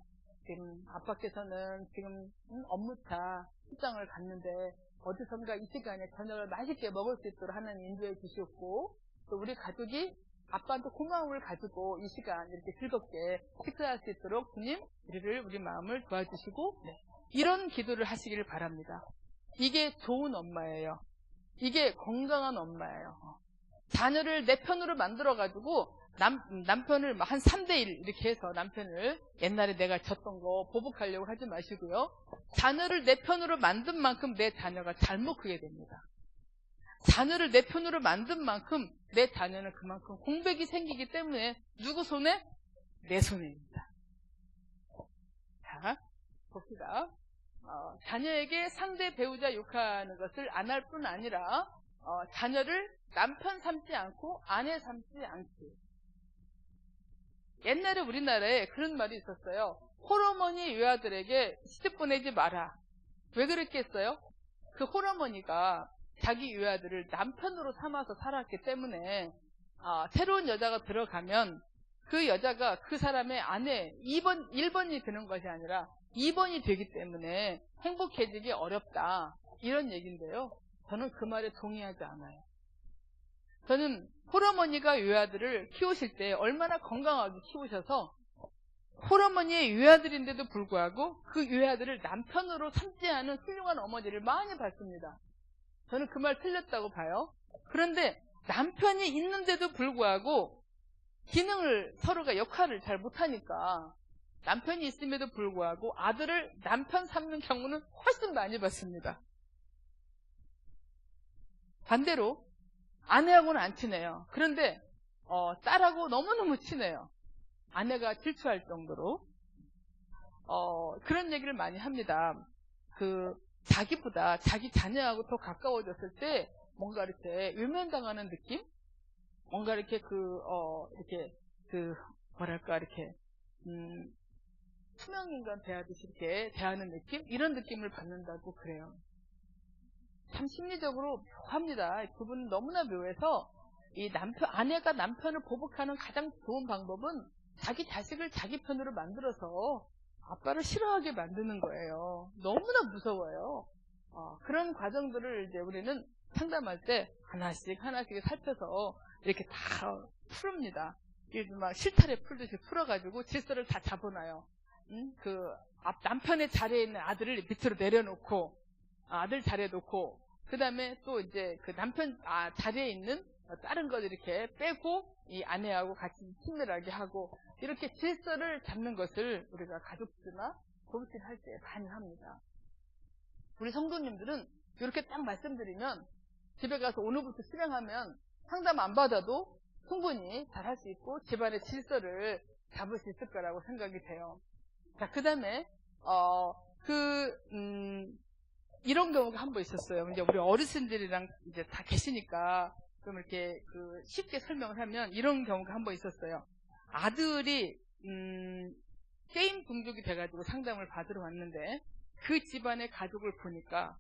지금 아빠께서는 지금 업무차 출장을 갔는데 어디선가 이 시간에 저녁을 맛있게 먹을 수 있도록 하나님 인도해 주시옵고 또 우리 가족이 아빠한테 고마움을 가지고 이 시간 이렇게 즐겁게 식사할 수 있도록 주님 우리 마음을 도와주시고 이런 기도를 하시기를 바랍니다. 이게 좋은 엄마예요. 이게 건강한 엄마예요. 자녀를 내 편으로 만들어가지고 남편을 한 3대1 이렇게 해서 남편을 옛날에 내가 졌던 거 보복하려고 하지 마시고요. 자녀를 내 편으로 만든 만큼 내 자녀가 잘못 크게 됩니다. 자녀를 내 편으로 만든 만큼 내 자녀는 그만큼 공백이 생기기 때문에 누구 손에? 내 손에입니다. 자, 봅시다. 자녀에게 상대 배우자 욕하는 것을 안 할 뿐 아니라 자녀를 남편 삼지 않고 아내 삼지 않기. 옛날에 우리나라에 그런 말이 있었어요. 홀어머니 외아들에게 시집 보내지 마라. 왜 그랬겠어요? 그 홀어머니가 자기 외아들을 남편으로 삼아서 살았기 때문에 새로운 여자가 들어가면 그 여자가 그 사람의 아내 1번이 되는 것이 아니라 2번이 되기 때문에 행복해지기 어렵다. 이런 얘기인데요. 저는 그 말에 동의하지 않아요. 저는 홀어머니가 외아들을 키우실 때 얼마나 건강하게 키우셔서 홀어머니의 외아들인데도 불구하고 그 외아들을 남편으로 삼지 않은 훌륭한 어머니를 많이 봤습니다. 저는 그 말 틀렸다고 봐요. 그런데 남편이 있는데도 불구하고 서로가 역할을 잘 못하니까 남편이 있음에도 불구하고 아들을 남편 삼는 경우는 훨씬 많이 봤습니다. 반대로 아내하고는 안 친해요. 그런데 딸하고 너무너무 친해요. 아내가 질투할 정도로 그런 얘기를 많이 합니다. 자기보다 자기 자녀하고 더 가까워졌을 때 뭔가 이렇게 외면당하는 느낌? 뭔가 이렇게 투명인간 대하듯이 이렇게 대하는 느낌? 이런 느낌을 받는다고 그래요. 참 심리적으로 묘합니다. 그분은 너무나 묘해서 아내가 남편을 보복하는 가장 좋은 방법은 자기 자식을 자기 편으로 만들어서 아빠를 싫어하게 만드는 거예요. 너무나 무서워요. 그런 과정들을 이제 우리는 상담할 때 하나씩 살펴서 이렇게 다 풀읍니다. 막 실타래 풀듯이 풀어가지고 질서를 다 잡아놔요. 남편의 자리에 있는 아들을 밑으로 내려놓고, 아들 자리에 놓고, 그 다음에 또 이제 그 남편 자리에 있는 다른 것 이렇게 빼고 이 아내하고 같이 친밀하게 하고, 이렇게 질서를 잡는 것을 우리가 가족들이나 부부끼리 할 때 많이 합니다. 우리 성도님들은 이렇게 딱 말씀드리면 집에 가서 오늘부터 실행하면 상담 안 받아도 충분히 잘 할 수 있고 집안의 질서를 잡을 수 있을 거라고 생각이 돼요. 자, 그 다음에 이런 경우가 한 번 있었어요. 이제 우리 어르신들이랑 이제 다 계시니까 좀 이렇게 쉽게 설명을 하면 이런 경우가 한 번 있었어요. 아들이 게임 중독이 돼가지고 상담을 받으러 왔는데 그 집안의 가족을 보니까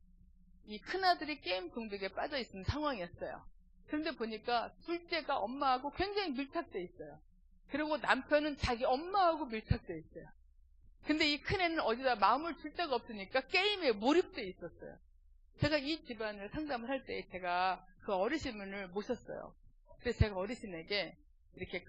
이 큰아들이 게임 중독에 빠져 있는 상황이었어요. 그런데 보니까 둘째가 엄마하고 굉장히 밀착돼 있어요. 그리고 남편은 자기 엄마하고 밀착돼 있어요. 근데 이 큰애는 어디다 마음을 줄 데가 없으니까 게임에 몰입돼 있었어요. 제가 이 집안을 상담을 할 때 제가 그 어르신을 모셨어요. 그래서 제가 어르신에게 이렇게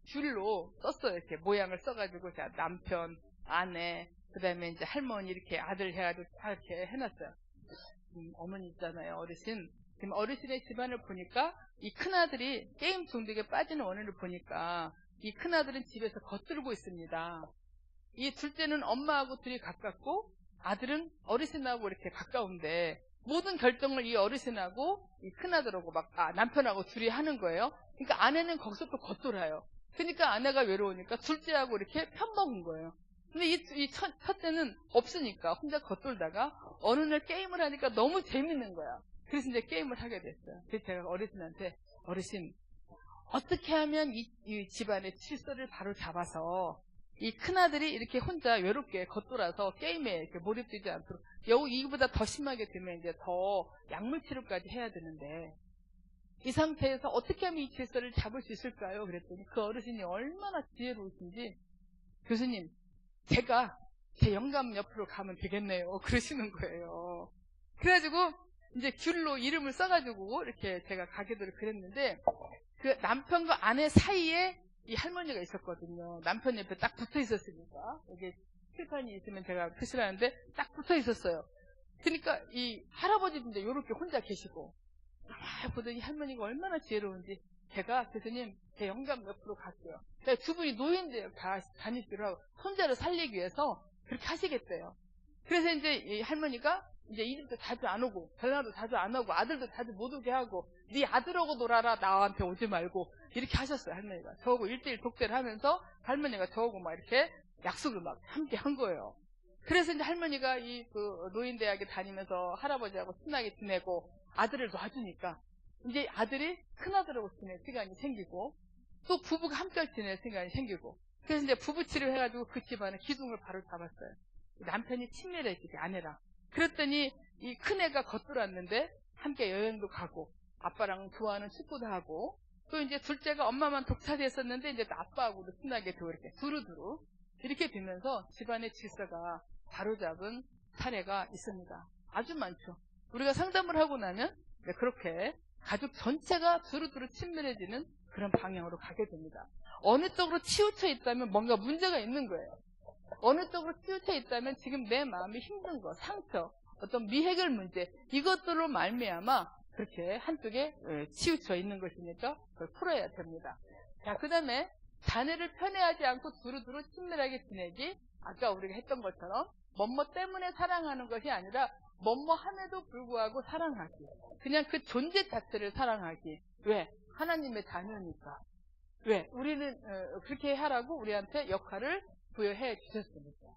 줄로 썼어요. 이렇게 모양을 써가지고 제가 남편, 아내, 그 다음에 이제 할머니 이렇게 아들 해가지고 다 이렇게 해놨어요. 어머니 있잖아요, 어르신. 지금 어르신의 집안을 보니까 이 큰아들이 게임 중독에 빠지는 원인을 보니까 이 큰아들은 집에서 겉들고 있습니다. 이 둘째는 엄마하고 둘이 가깝고 아들은 어르신하고 이렇게 가까운데 모든 결정을 이 어르신하고 이 큰아들하고 남편하고 둘이 하는 거예요. 그러니까 아내는 거기서 또 겉돌아요. 그러니까 아내가 외로우니까 둘째하고 이렇게 편먹은 거예요. 근데 이 첫째는 없으니까 혼자 겉돌다가 어느 날 게임을 하니까 너무 재밌는 거야. 그래서 이제 게임을 하게 됐어요. 그래서 제가 어르신한테 어르신 어떻게 하면 이 집안의 질서를 바로 잡아서 이 큰아들이 이렇게 혼자 외롭게 겉돌아서 게임에 이렇게 몰입되지 않도록 이거보다 더 심하게 되면 이제 더 약물 치료까지 해야 되는데 이 상태에서 어떻게 하면 이 질서를 잡을 수 있을까요? 그랬더니 그 어르신이 얼마나 지혜로우신지 교수님 제가 제 영감 옆으로 가면 되겠네요. 그러시는 거예요. 그래가지고 이제 귤로 이름을 써가지고 이렇게 제가 가게 되도록 그랬는데 그 남편과 아내 사이에 이 할머니가 있었거든요. 남편 옆에 딱 붙어 있었으니까 여기 칠판이 있으면 제가 표시를 하는데 딱 붙어 있었어요. 그러니까 이 할아버지도 이제 이렇게 혼자 계시고 보더니 할머니가 얼마나 지혜로운지 제가 교수님 제 영감 옆으로 갈게요. 그러니까 두 분이 노인들 다니기로 하고 손자를 살리기 위해서 그렇게 하시겠대요. 그래서 이제 이 할머니가 이제 이 집도 자주 안 오고 전화도 자주 안 오고 아들도 자주 못 오게 하고 네 아들하고 놀아라 나한테 오지 말고 이렇게 하셨어요. 할머니가 저하고 1:1 독대를 하면서 할머니가 저하고 막 이렇게 약속을 막 함께 한 거예요. 그래서 이제 할머니가 이 노인대학에 다니면서 할아버지하고 친하게 지내고 아들을 놔주니까 이제 아들이 큰아들하고 지낼 시간이 생기고 또 부부가 함께 지낼 시간이 생기고 그래서 이제 부부 치료해가지고 그 집안의 기둥을 바로 잡았어요. 남편이 친밀해지게 아내랑. 그랬더니 이 큰애가 겉돌았는데 함께 여행도 가고 아빠랑 좋아하는 축구도 하고 또 이제 둘째가 엄마만 독차지했었는데 이제 또 아빠하고도 친하게 또 이렇게 두루두루 이렇게 되면서 집안의 질서가 바로잡은 사례가 있습니다. 아주 많죠. 우리가 상담을 하고 나면 그렇게 가족 전체가 두루두루 친밀해지는 그런 방향으로 가게 됩니다. 어느 쪽으로 치우쳐 있다면 뭔가 문제가 있는 거예요. 어느 쪽으로 치우쳐 있다면 지금 내 마음이 힘든 거, 상처, 어떤 미해결 문제 이것들로 말미암아 그렇게 한쪽에 치우쳐 있는 것이니까 그걸 풀어야 됩니다. 자, 그 다음에 자녀를 편애하지 않고 두루두루 친밀하게 지내기. 아까 우리가 했던 것처럼 뭐뭐 때문에 사랑하는 것이 아니라 뭐뭐 함에도 불구하고 사랑하기. 그냥 그 존재 자체를 사랑하기. 왜? 하나님의 자녀니까. 왜? 우리는 그렇게 하라고 우리한테 역할을 부여해 주셨습니다.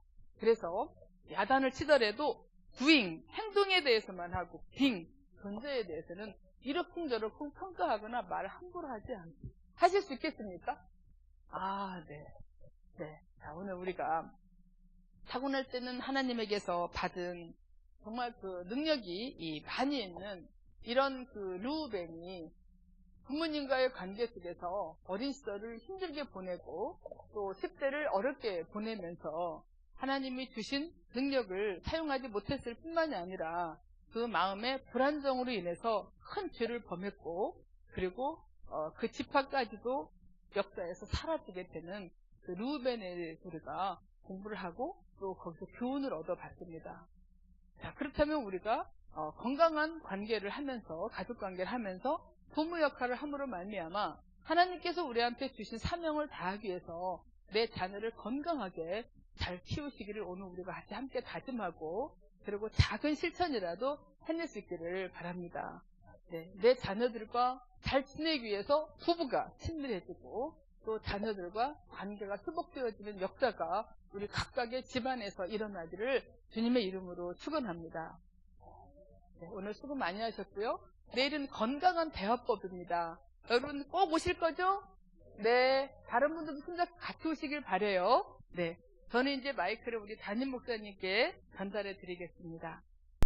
그래서 야단을 치더라도 부잉, 행동에 대해서만 하고 빙, 존재에 대해서는 이러쿵저러쿵 평가하거나 말을 함부로 하지 않고 하실 수 있겠습니까? 네. 네. 자, 오늘 우리가 타고날 때는 하나님에게서 받은 정말 그 능력이 많이 있는 이런 그 르우벤이 부모님과의 관계 속에서 어린 시절을 힘들게 보내고 또 10대를 어렵게 보내면서 하나님이 주신 능력을 사용하지 못했을 뿐만이 아니라 그 마음의 불안정으로 인해서 큰 죄를 범했고 그리고 그 지파까지도 역사에서 사라지게 되는 그 르우벤의 우리가 공부를 하고 또 거기서 교훈을 얻어봤습니다. 자, 그렇다면 우리가 건강한 관계를 하면서 가족 관계를 하면서 부모 역할을 함으로 말미암아 하나님께서 우리한테 주신 사명을 다하기 위해서 내 자녀를 건강하게 잘 키우시기를 오늘 우리가 같이 함께 다짐하고 그리고 작은 실천이라도 해낼 수 있기를 바랍니다. 네, 내 자녀들과 잘 지내기 위해서 부부가 친밀해지고 또 자녀들과 관계가 회복되어지는 역사가 우리 각각의 집안에서 일어나기를 주님의 이름으로 축원합니다. 네, 오늘 수고 많이 하셨고요. 내일은 건강한 대화법입니다. 여러분 꼭 오실 거죠? 네, 다른 분들도 손잡고 같이 오시길 바래요. 네, 저는 이제 마이크를 우리 담임 목사님께 전달해 드리겠습니다.